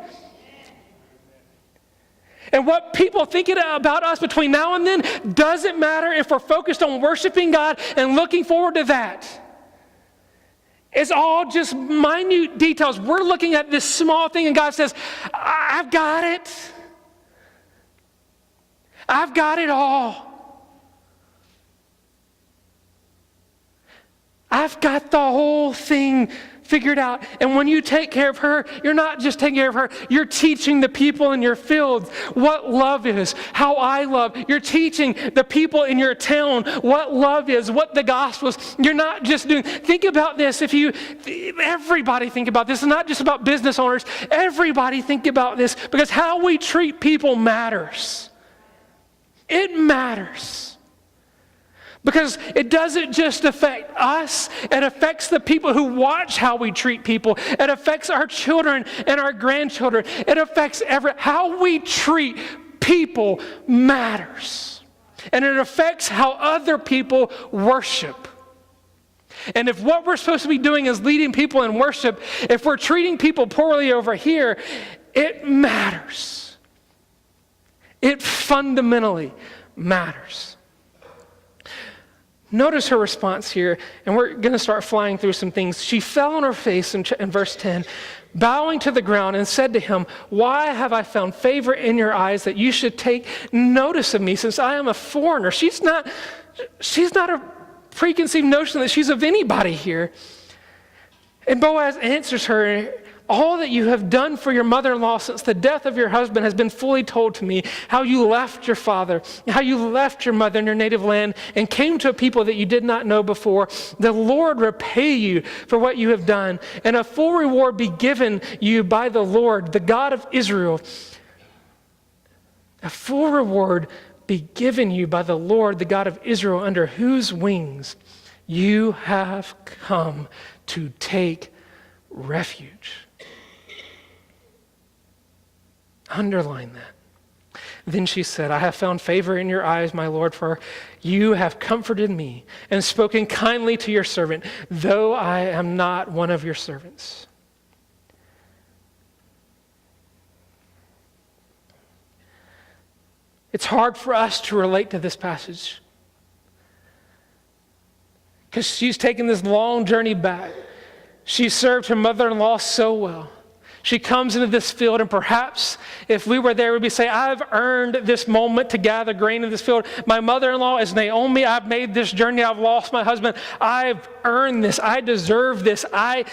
And what people think about us between now and then doesn't matter if we're focused on worshiping God and looking forward to that. It's all just minute details. We're looking at this small thing and God says, I've got it. I've got it all. I've got the whole thing figured out. And when you take care of her, you're not just taking care of her, you're teaching the people in your field what love is, how I love. You're teaching the people in your town what love is, what the gospel is. You're not just doing, think about this. Everybody think about this. It's not just about business owners. Everybody think about this, because how we treat people matters. It matters. Because it doesn't just affect us, it affects the people who watch how we treat people. It affects our children and our grandchildren. It affects how we treat people matters. And it affects how other people worship. And if what we're supposed to be doing is leading people in worship, if we're treating people poorly over here, it matters. It fundamentally matters. Notice her response here, and we're going to start flying through some things. She fell on her face in verse 10, bowing to the ground, and said to him, "Why have I found favor in your eyes that you should take notice of me, since I am a foreigner?" She's not a preconceived notion that she's of anybody here. And Boaz answers her, "All that you have done for your mother-in-law since the death of your husband has been fully told to me, how you left your father, how you left your mother and your native land and came to a people that you did not know before. The Lord repay you for what you have done, and a full reward be given you by the Lord, the God of Israel. A full reward be given you by the Lord, the God of Israel, under whose wings you have come to take refuge." Underline that. Then she said, "I have found favor in your eyes, my Lord, for you have comforted me and spoken kindly to your servant, though I am not one of your servants." It's hard for us to relate to this passage because she's taken this long journey back. She served her mother-in-law so well. She comes into this field, and perhaps if we were there, we'd be saying, I've earned this moment to gather grain in this field. My mother-in-law is Naomi. I've made this journey. I've lost my husband. I've earned this. I deserve this. I've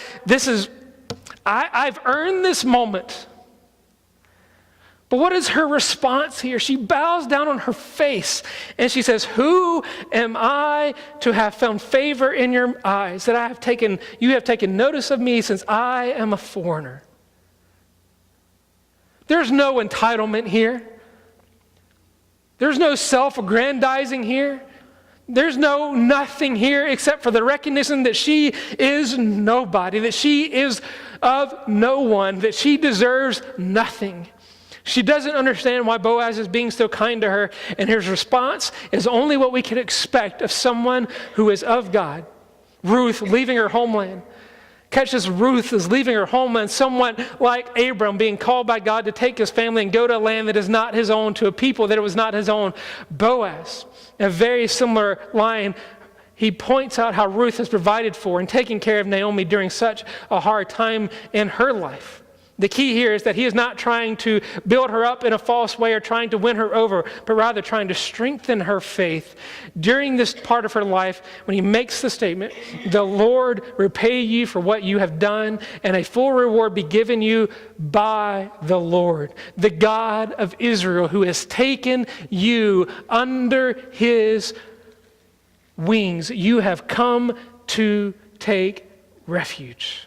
earned this moment. But what is her response here? She bows down on her face and she says, "Who am I to have found favor in your eyes, that you have taken notice of me, since I am a foreigner?" There's no entitlement here. There's no self-aggrandizing here. There's nothing here except for the recognition that she is nobody, that she is of no one, that she deserves nothing. She doesn't understand why Boaz is being so kind to her, and his response is only what we can expect of someone who is of God. Ruth leaving her homeland. Catch this, Ruth is leaving her homeland, somewhat like Abram being called by God to take his family and go to a land that is not his own, to a people that it was not his own. Boaz, a very similar line, he points out how Ruth has provided for and taken care of Naomi during such a hard time in her life. The key here is that he is not trying to build her up in a false way or trying to win her over, but rather trying to strengthen her faith during this part of her life when he makes the statement, "The Lord repay you for what you have done, and a full reward be given you by the Lord, the God of Israel, who has taken you under his wings. You have come to take refuge."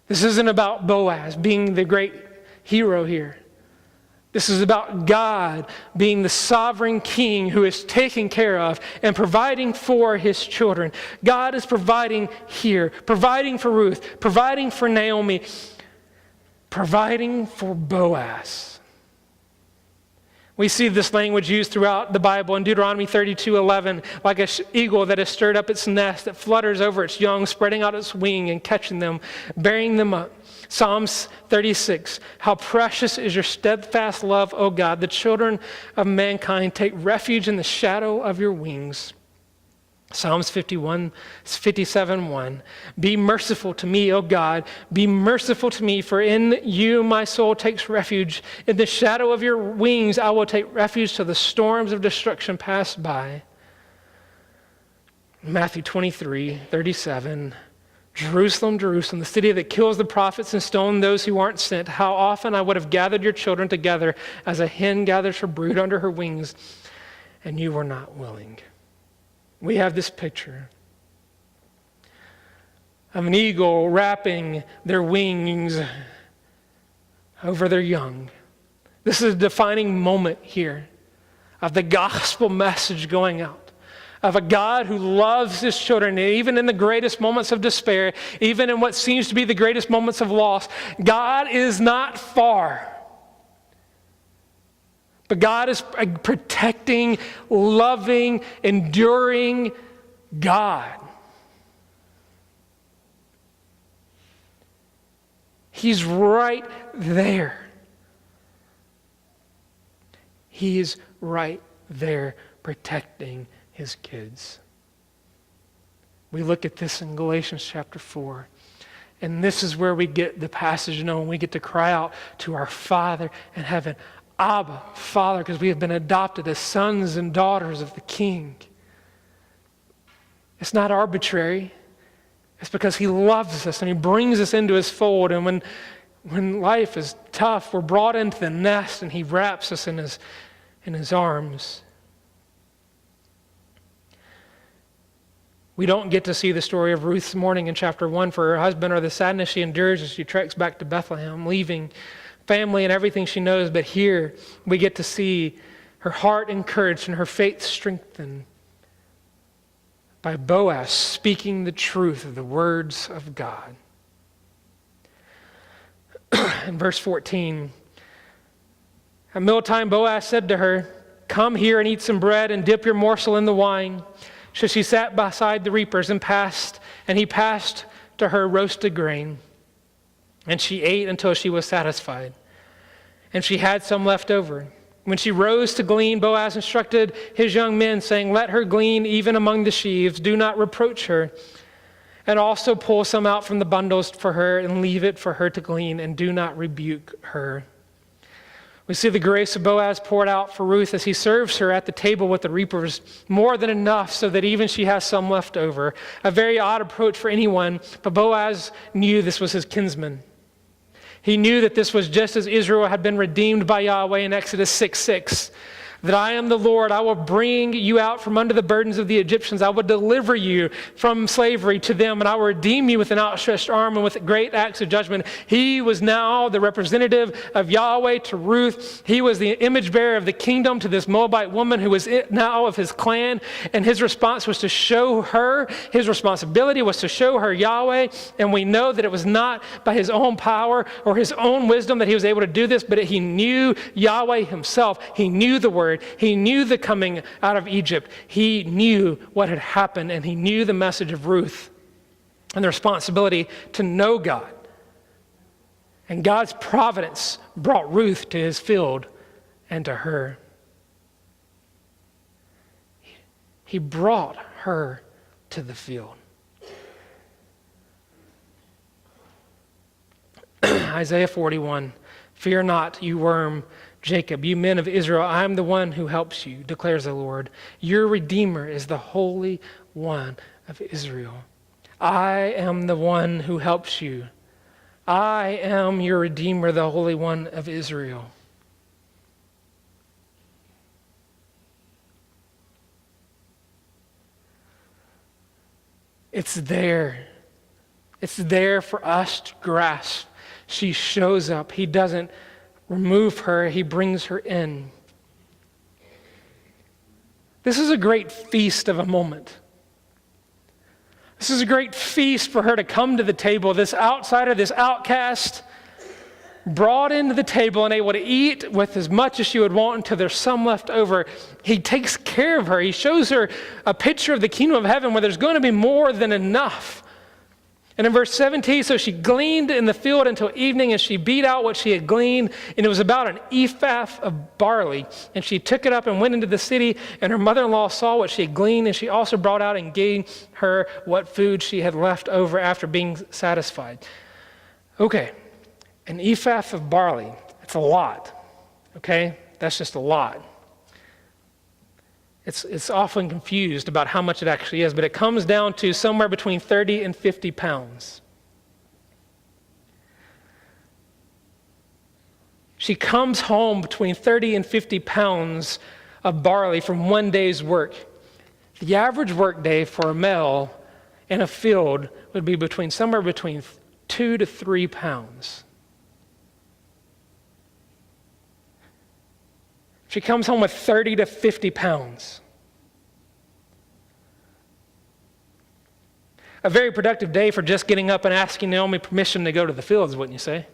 This isn't about Boaz being the great hero here. This is about God being the sovereign king who is taking care of and providing for his children. God is providing here, providing for Ruth, providing for Naomi, providing for Boaz. We see this language used throughout the Bible in Deuteronomy 32:11, like an eagle that has stirred up its nest, that flutters over its young, spreading out its wing and catching them, bearing them up. Psalms 36, how precious is your steadfast love, O God. The children of mankind take refuge in the shadow of your wings. Psalms 57:1. Be merciful to me, O God. Be merciful to me, for in you my soul takes refuge. In the shadow of your wings I will take refuge till the storms of destruction pass by. Matthew 23:37. Jerusalem, Jerusalem, the city that kills the prophets and stones those who aren't sent. How often I would have gathered your children together as a hen gathers her brood under her wings, and you were not willing. We have this picture of an eagle wrapping their wings over their young. This is a defining moment here of the gospel message going out, of a God who loves his children, even in the greatest moments of despair, even in what seems to be the greatest moments of loss. God is not far. But God is a protecting, loving, enduring God. He's right there. He's right there protecting his kids. We look at this in Galatians chapter 4. And this is where we get the passage, when we get to cry out to our Father in heaven, Abba, Father, because we have been adopted as sons and daughters of the King. It's not arbitrary. It's because he loves us and he brings us into his fold. And when life is tough, we're brought into the nest and he wraps us in his arms. We don't get to see the story of Ruth's mourning in chapter 1 for her husband or the sadness she endures as she treks back to Bethlehem, leaving family and everything she knows, but here we get to see her heart encouraged and her faith strengthened by Boaz speaking the truth of the words of God. In verse 14, at mealtime Boaz said to her, "Come here and eat some bread and dip your morsel in the wine." So she sat beside the reapers and he passed to her roasted grain. And she ate until she was satisfied. And she had some left over. When she rose to glean, Boaz instructed his young men, saying, "Let her glean even among the sheaves. Do not reproach her. And also pull some out from the bundles for her and leave it for her to glean, and do not rebuke her." We see the grace of Boaz poured out for Ruth as he serves her at the table with the reapers, more than enough so that even she has some left over. A very odd approach for anyone, but Boaz knew this was his kinsman. He knew that this was just as Israel had been redeemed by Yahweh in Exodus 6:6. that I am the Lord. I will bring you out from under the burdens of the Egyptians. I will deliver you from slavery to them, and I will redeem you with an outstretched arm and with great acts of judgment. He was now the representative of Yahweh to Ruth. He was the image bearer of the kingdom to this Moabite woman who was now of his clan, and his response was to show her, his responsibility was to show her Yahweh, and we know that it was not by his own power or his own wisdom that he was able to do this, but he knew Yahweh himself. He knew the word. He knew the coming out of Egypt. He knew what had happened, and he knew the message of Ruth and the responsibility to know God. And God's providence brought Ruth to his field and to her. He brought her to the field. Isaiah 41, fear not, you worm Jacob, you men of Israel, I am the one who helps you, declares the Lord. Your Redeemer is the Holy One of Israel. I am the one who helps you. I am your Redeemer, the Holy One of Israel. It's there. It's there for us to grasp. She shows up. He doesn't remove her. He brings her in. This is a great feast of a moment. This is a great feast for her to come to the table, this outsider, this outcast, brought into the table and able to eat with as much as she would want until there's some left over. He takes care of her. He shows her a picture of the kingdom of heaven where there's going to be more than enough. And in verse 17, so she gleaned in the field until evening, and she beat out what she had gleaned, and it was about an ephah of barley. And she took it up and went into the city, and her mother-in-law saw what she had gleaned, and she also brought out and gave her what food she had left over after being satisfied. Okay, an ephah of barley, it's a lot, okay? That's just a lot. It's often confused about how much it actually is, but it comes down to somewhere between 30 and 50 pounds. She comes home between 30 and 50 pounds of barley from one day's work. The average work day for a male in a field would be somewhere between 2 to 3 pounds. She comes home with 30 to 50 pounds. A very productive day for just getting up and asking Naomi permission to go to the fields, wouldn't you say?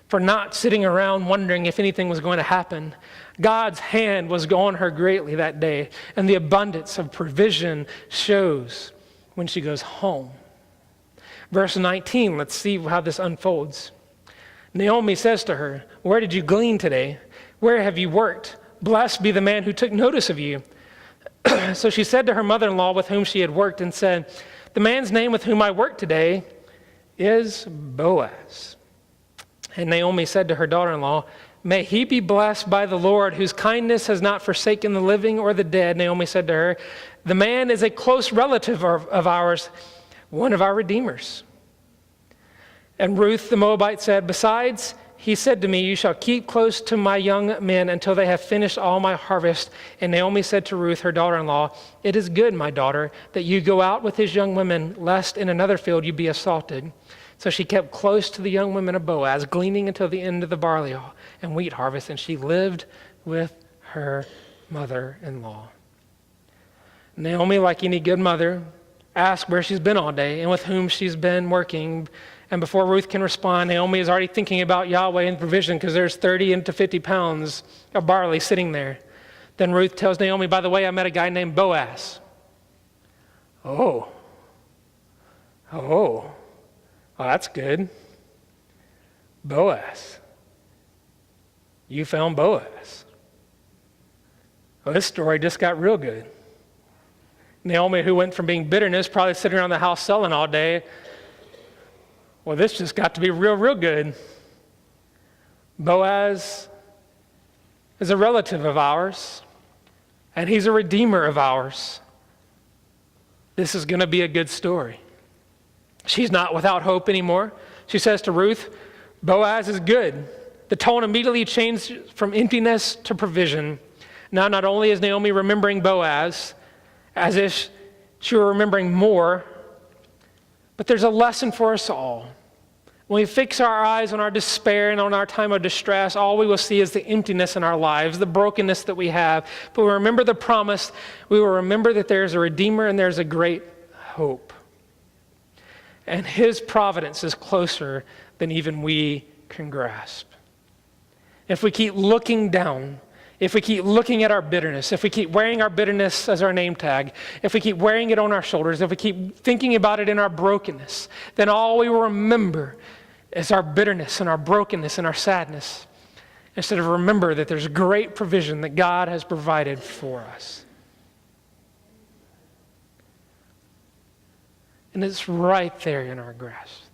For not sitting around wondering if anything was going to happen. God's hand was on her greatly that day, and the abundance of provision shows when she goes home. Verse 19, let's see how this unfolds. Naomi says to her, "Where did you glean today? Where have you worked? Blessed be the man who took notice of you." So she said to her mother-in-law with whom she had worked and said, "The man's name with whom I work today is Boaz." And Naomi said to her daughter-in-law, "May he be blessed by the Lord, whose kindness has not forsaken the living or the dead." Naomi said to her, "The man is a close relative of ours, one of our redeemers." And Ruth the Moabite said, "Besides, he said to me, 'You shall keep close to my young men until they have finished all my harvest.'" And Naomi said to Ruth, her daughter-in-law, "It is good, my daughter, that you go out with his young women, lest in another field you be assaulted." So she kept close to the young women of Boaz, gleaning until the end of the barley and wheat harvest, and she lived with her mother-in-law. Naomi, like any good mother, asked where she's been all day and with whom she's been working. And before Ruth can respond, Naomi is already thinking about Yahweh and provision because there's 30 to 50 pounds of barley sitting there. Then Ruth tells Naomi, "By the way, I met a guy named Boaz." Oh, well, that's good. Boaz. You found Boaz. Well, this story just got real good. Naomi, who went from being bitterness, probably sitting around the house selling all day, well, this just got to be real, real good. Boaz is a relative of ours, and he's a redeemer of ours. This is going to be a good story. She's not without hope anymore. She says to Ruth, "Boaz is good. The tone immediately changed from emptiness to provision. Now, not only is Naomi remembering Boaz as if she were remembering more, but there's a lesson for us all. When we fix our eyes on our despair and on our time of distress, all we will see is the emptiness in our lives, the brokenness that we have. But we remember the promise. We will remember that there's a Redeemer and there's a great hope. And his providence is closer than even we can grasp. If we keep looking down, if we keep looking at our bitterness, if we keep wearing our bitterness as our name tag, if we keep wearing it on our shoulders, if we keep thinking about it in our brokenness, then all we will remember is our bitterness and our brokenness and our sadness, instead of remember that there's great provision that God has provided for us. And it's right there in our grasp.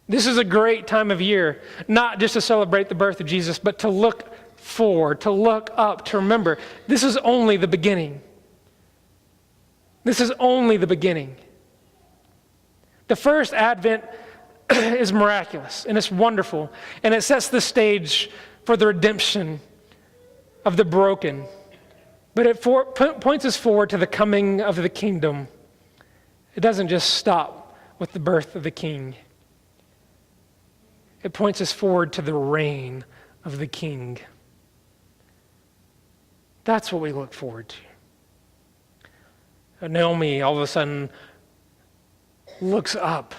This is a great time of year, not just to celebrate the birth of Jesus, but to look forward, to look up, to remember this is only the beginning. This is only the beginning. The first Advent is miraculous and it's wonderful, and it sets the stage for the redemption of the broken. But it points us forward to the coming of the kingdom. It doesn't just stop with the birth of the king. It points us forward to the reign of the king. That's what we look forward to. Naomi all of a sudden looks up.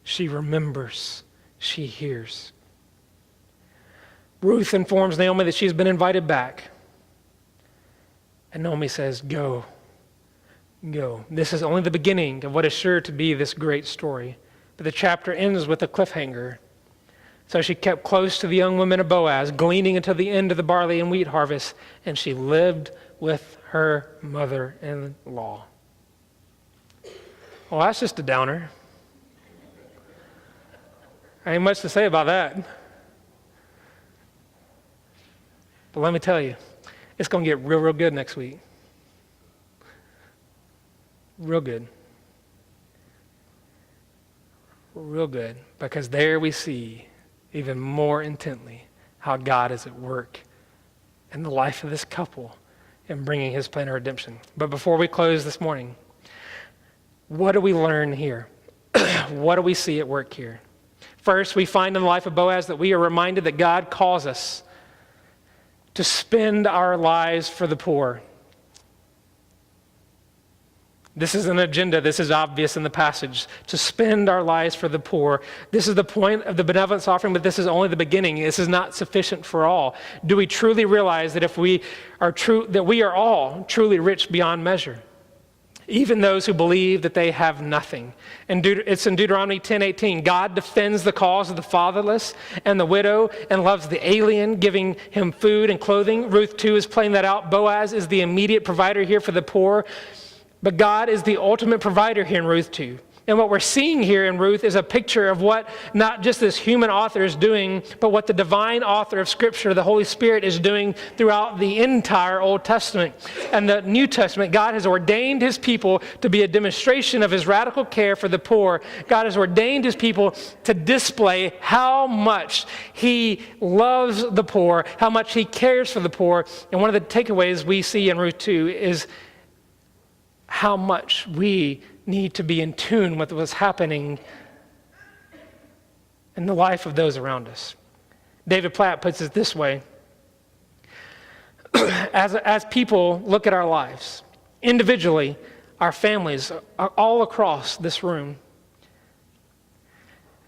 She remembers. She hears. Ruth informs Naomi that she's been invited back. And Naomi says, go. Go. This is only the beginning of what is sure to be this great story. But the chapter ends with a cliffhanger. So she kept close to the young women of Boaz, gleaning until the end of the barley and wheat harvest, and she lived with her mother-in-law. Well, that's just a downer. Ain't much to say about that. But let me tell you, it's going to get real, real good next week. Real good. Real good. Because there we see even more intently how God is at work in the life of this couple and bringing his plan of redemption. But before we close this morning, what do we learn here? What do we see at work here? First, we find in the life of Boaz that we are reminded that God calls us to spend our lives for the poor. This is an agenda. This is obvious in the passage. To spend our lives for the poor. This is the point of the benevolence offering, but this is only the beginning. This is not sufficient for all. Do we truly realize that if we are true, that we are all truly rich beyond measure? Even those who believe that they have nothing. And it's in Deuteronomy 10:18. God defends the cause of the fatherless and the widow and loves the alien, giving him food and clothing. Ruth 2 is playing that out. Boaz is the immediate provider here for the poor. But God is the ultimate provider here in Ruth 2. And what we're seeing here in Ruth is a picture of what not just this human author is doing, but what the divine author of Scripture, the Holy Spirit, is doing throughout the entire Old Testament. And the New Testament, God has ordained his people to be a demonstration of his radical care for the poor. God has ordained his people to display how much he loves the poor, how much he cares for the poor. And one of the takeaways we see in Ruth 2 is how much we need to be in tune with what's happening in the life of those around us. David Platt puts it this way. As people look at our lives, individually, our families are all across this room.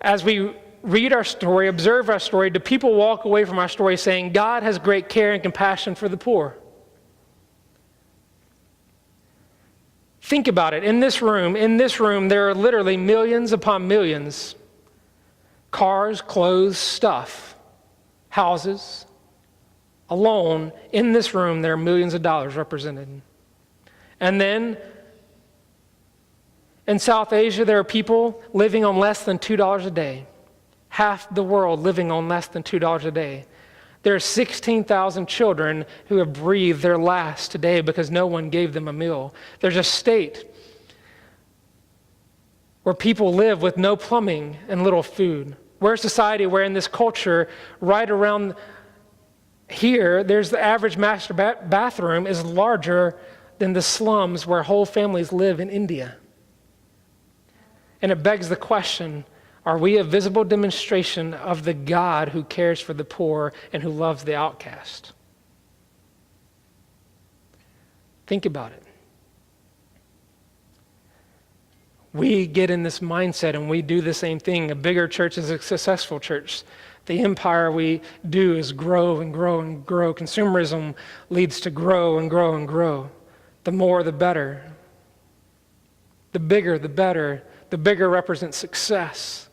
As we read our story, observe our story, do people walk away from our story saying, God has great care and compassion for the poor? Think about it. In this room, there are literally millions upon millions. Cars, clothes, stuff, houses. Alone, in this room, there are millions of dollars represented. And then, in South Asia, there are people living on less than $2 a day. Half the world living on less than $2 a day. There are 16,000 children who have breathed their last today because no one gave them a meal. There's a state where people live with no plumbing and little food. We're a society where in this culture, right around here, there's the average master bathroom is larger than the slums where whole families live in India. And it begs the question, are we a visible demonstration of the God who cares for the poor and who loves the outcast? Think about it. We get in this mindset and we do the same thing. A bigger church is a successful church. The empire we do is grow and grow and grow. Consumerism leads to grow and grow and grow. The more, the better. The bigger, the better. The bigger represents success.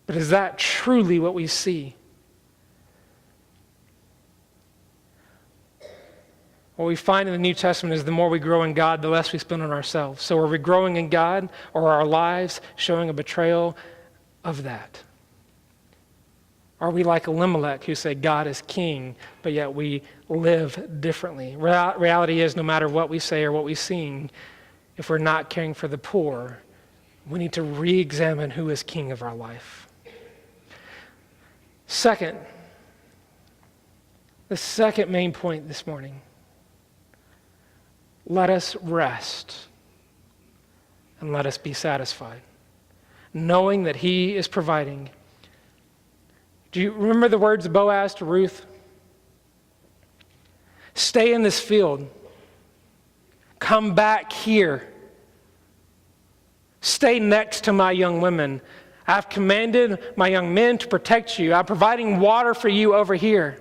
But is that truly what we see? What we find in the New Testament is the more we grow in God, the less we spend on ourselves. So are we growing in God, or are our lives showing a betrayal of that? Are we like Elimelech who said God is king, but yet we live differently? Reality is no matter what we say or what we sing, if we're not caring for the poor, we need to re-examine who is king of our life. Second, the second main point this morning. Let us rest and let us be satisfied, knowing that he is providing. Do you remember the words of Boaz to Ruth? Stay in this field. Come back here. Stay next to my young women. I've commanded my young men to protect you. I'm providing water for you over here.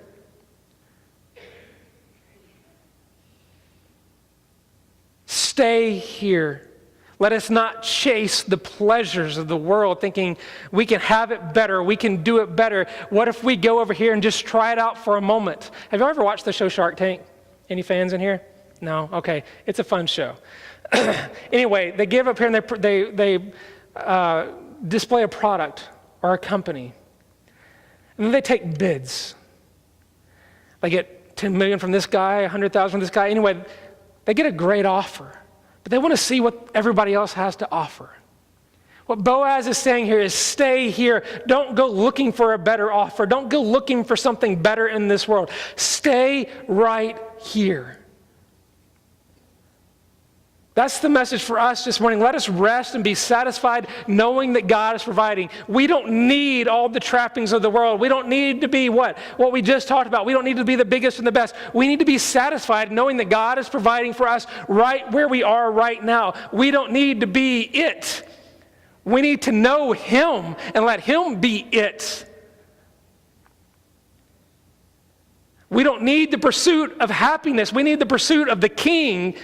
Stay here. Let us not chase the pleasures of the world thinking we can have it better, we can do it better. What if we go over here and just try it out for a moment? Have you ever watched the show Shark Tank? Any fans in here? No? Okay. It's a fun show. Anyway, they give up here and they display a product or a company. And then they take bids. They get $10 million from this guy, $100,000 from this guy. Anyway, they get a great offer. But they want to see what everybody else has to offer. What Boaz is saying here is stay here. Don't go looking for a better offer. Don't go looking for something better in this world. Stay right here. That's the message for us this morning. Let us rest and be satisfied knowing that God is providing. We don't need all the trappings of the world. We don't need to be what we just talked about. We don't need to be the biggest and the best. We need to be satisfied knowing that God is providing for us right where we are right now. We don't need to be it. We need to know him and let him be it. We don't need the pursuit of happiness. We need the pursuit of the King.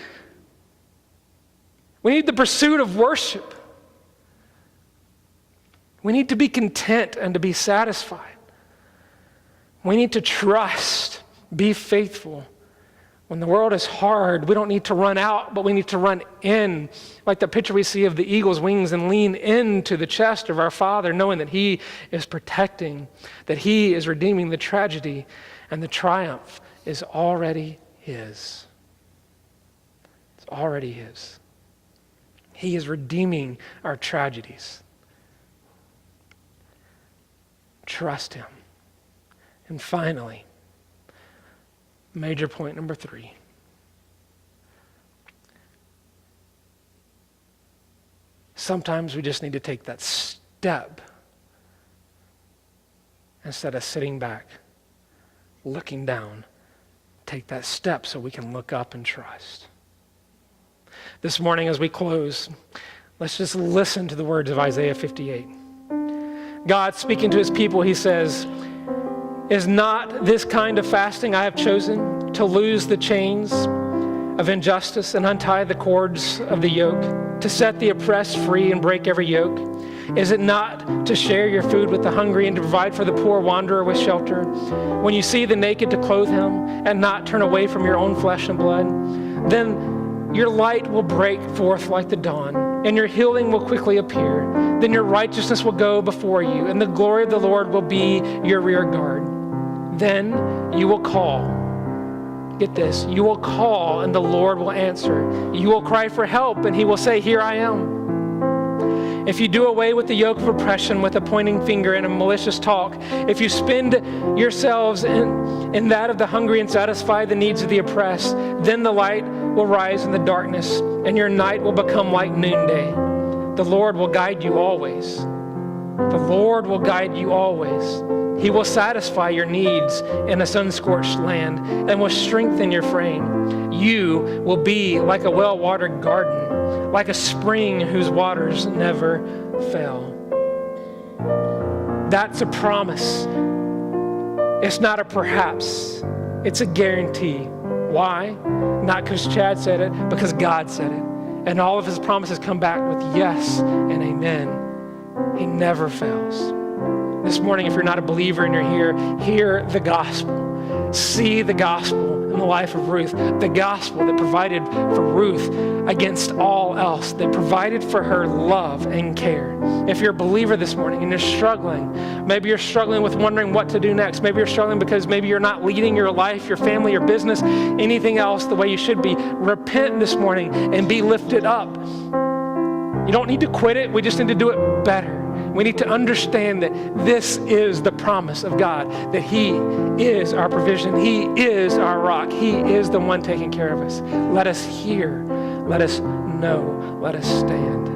We need the pursuit of worship. We need to be content and to be satisfied. We need to trust, be faithful. When the world is hard, we don't need to run out, but we need to run in. Like the picture we see of the eagle's wings and lean into the chest of our Father, knowing that he is protecting, that he is redeeming the tragedy, and the triumph is already his. It's already his. He is redeeming our tragedies. Trust him. And finally, major point number 3. Sometimes we just need to take that step instead of sitting back, looking down. Take that step so we can look up and trust. This morning as we close, let's just listen to the words of Isaiah 58. God speaking to his people, he says, "Is not this kind of fasting I have chosen, to loose the chains of injustice and untie the cords of the yoke, to set the oppressed free and break every yoke? Is it not to share your food with the hungry and to provide for the poor wanderer with shelter? When you see the naked, to clothe him and not turn away from your own flesh and blood? Then your light will break forth like the dawn, and your healing will quickly appear. Then your righteousness will go before you, and the glory of the Lord will be your rear guard. Then you will call." Get this. "You will call, and the Lord will answer. You will cry for help, and he will say, 'Here I am.' if you do away with the yoke of oppression with a pointing finger and a malicious talk, if you spend yourselves in that of the hungry and satisfy the needs of the oppressed, then the light will rise in the darkness, and your night will become like noonday. The Lord will guide you always. The Lord will guide you always. He will satisfy your needs in a sun-scorched land and will strengthen your frame. You will be like a well-watered garden, like a spring whose waters never fail. That's a promise. It's not a perhaps. It's a guarantee. Why? Not because Chad said it, because God said it. And all of his promises come back with yes and amen. He never fails. This morning, if you're not a believer and you're here, hear the gospel. See the gospel in the life of Ruth. The gospel that provided for Ruth against all else, that provided for her love and care. If you're a believer this morning and you're struggling, maybe you're struggling with wondering what to do next. Maybe you're struggling because maybe you're not leading your life, your family, your business, anything else the way you should be. Repent this morning and be lifted up. You don't need to quit it. We just need to do it better. We need to understand that this is the promise of God, that He is our provision. He is our rock. He is the one taking care of us. Let us hear. Let us know. Let us stand.